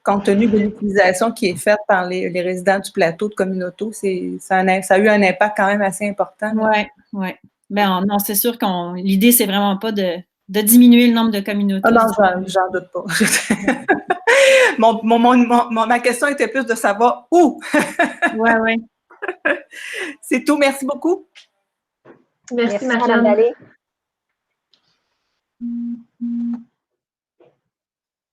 compte tenu de l'utilisation qui est faite par les résidents du plateau de Communauto, ça a eu un impact quand même assez important. Oui. Ben non, c'est sûr l'idée, c'est vraiment pas de diminuer le nombre de communautés. Ah non, j'en doute pas. Ma question était plus de savoir où. Oui. C'est tout. Merci beaucoup. Merci Madame Vallée.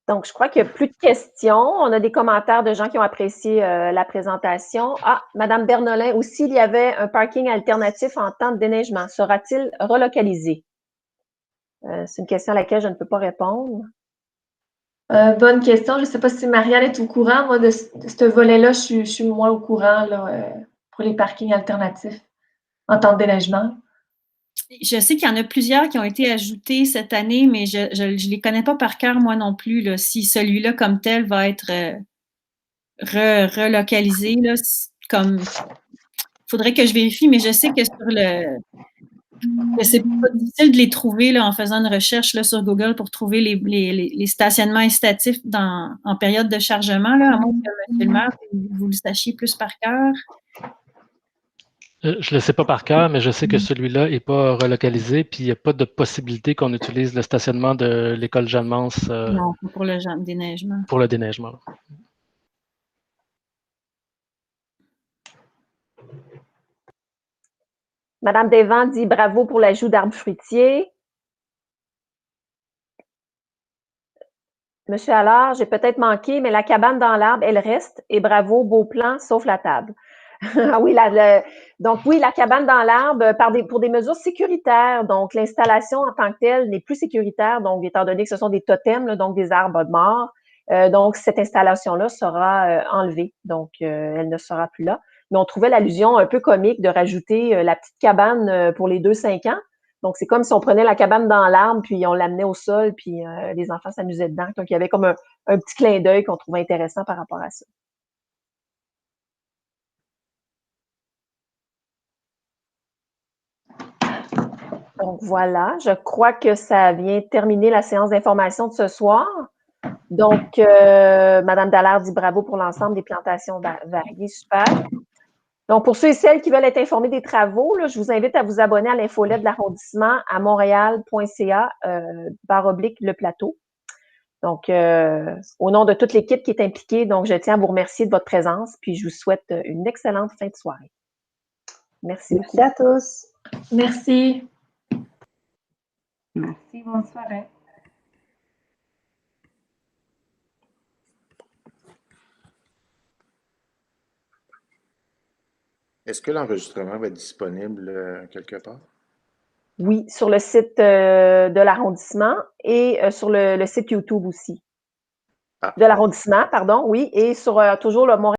Donc, je crois qu'il n'y a plus de questions. On a des commentaires de gens qui ont apprécié la présentation. Ah, Madame Bernolin, aussi, il y avait un parking alternatif en temps de déneigement. Sera-t-il relocalisé? C'est une question à laquelle je ne peux pas répondre. Bonne question. Je ne sais pas si Marianne est au courant. Moi, de ce volet-là, je suis moins au courant là, pour les parkings alternatifs en temps de déneigement. Je sais qu'il y en a plusieurs qui ont été ajoutés cette année, mais je ne les connais pas par cœur, moi non plus, là, si celui-là, comme tel, va être relocalisé. Il faudrait que je vérifie, mais je sais que c'est pas difficile de les trouver là, en faisant une recherche là, sur Google pour trouver les stationnements incitatifs en période de chargement, là, à moins que M. le maire, vous le sachiez plus par cœur. Je ne le sais pas par cœur, mais je sais que celui-là n'est pas relocalisé, puis il n'y a pas de possibilité qu'on utilise le stationnement de l'école Jeanne-Mance. Non, pour le déneigement. Pour le déneigement. Madame Desvents dit bravo pour l'ajout d'arbres fruitiers. Monsieur Allard, j'ai peut-être manqué, mais la cabane dans l'arbre, elle reste. Et bravo, beau plan, sauf la table. Oui, donc oui, la cabane dans l'arbre pour des mesures sécuritaires. Donc, l'installation en tant que telle n'est plus sécuritaire, donc étant donné que ce sont des totems, là, donc des arbres morts. Donc, cette installation-là sera enlevée. Donc, elle ne sera plus là. Mais on trouvait l'allusion un peu comique de rajouter la petite cabane pour les 2-5 ans. Donc, c'est comme si on prenait la cabane dans l'arbre, puis on l'amenait au sol, puis les enfants s'amusaient dedans. Donc, il y avait comme un petit clin d'œil qu'on trouvait intéressant par rapport à ça. Donc, voilà. Je crois que ça vient terminer la séance d'information de ce soir. Donc, Mme Dallaire dit bravo pour l'ensemble des plantations variées. Super. Donc, pour ceux et celles qui veulent être informés des travaux, là, je vous invite à vous abonner à l'infolette de l'arrondissement à montréal.ca/le plateau. Donc, au nom de toute l'équipe qui est impliquée, donc je tiens à vous remercier de votre présence, puis je vous souhaite une excellente fin de soirée. Merci beaucoup. Merci à tous. Merci. Merci, bonne soirée. Est-ce que l'enregistrement va être disponible quelque part? Oui, sur le site de l'arrondissement et sur le site YouTube aussi. De l'arrondissement, pardon, oui, et sur toujours le Montréal.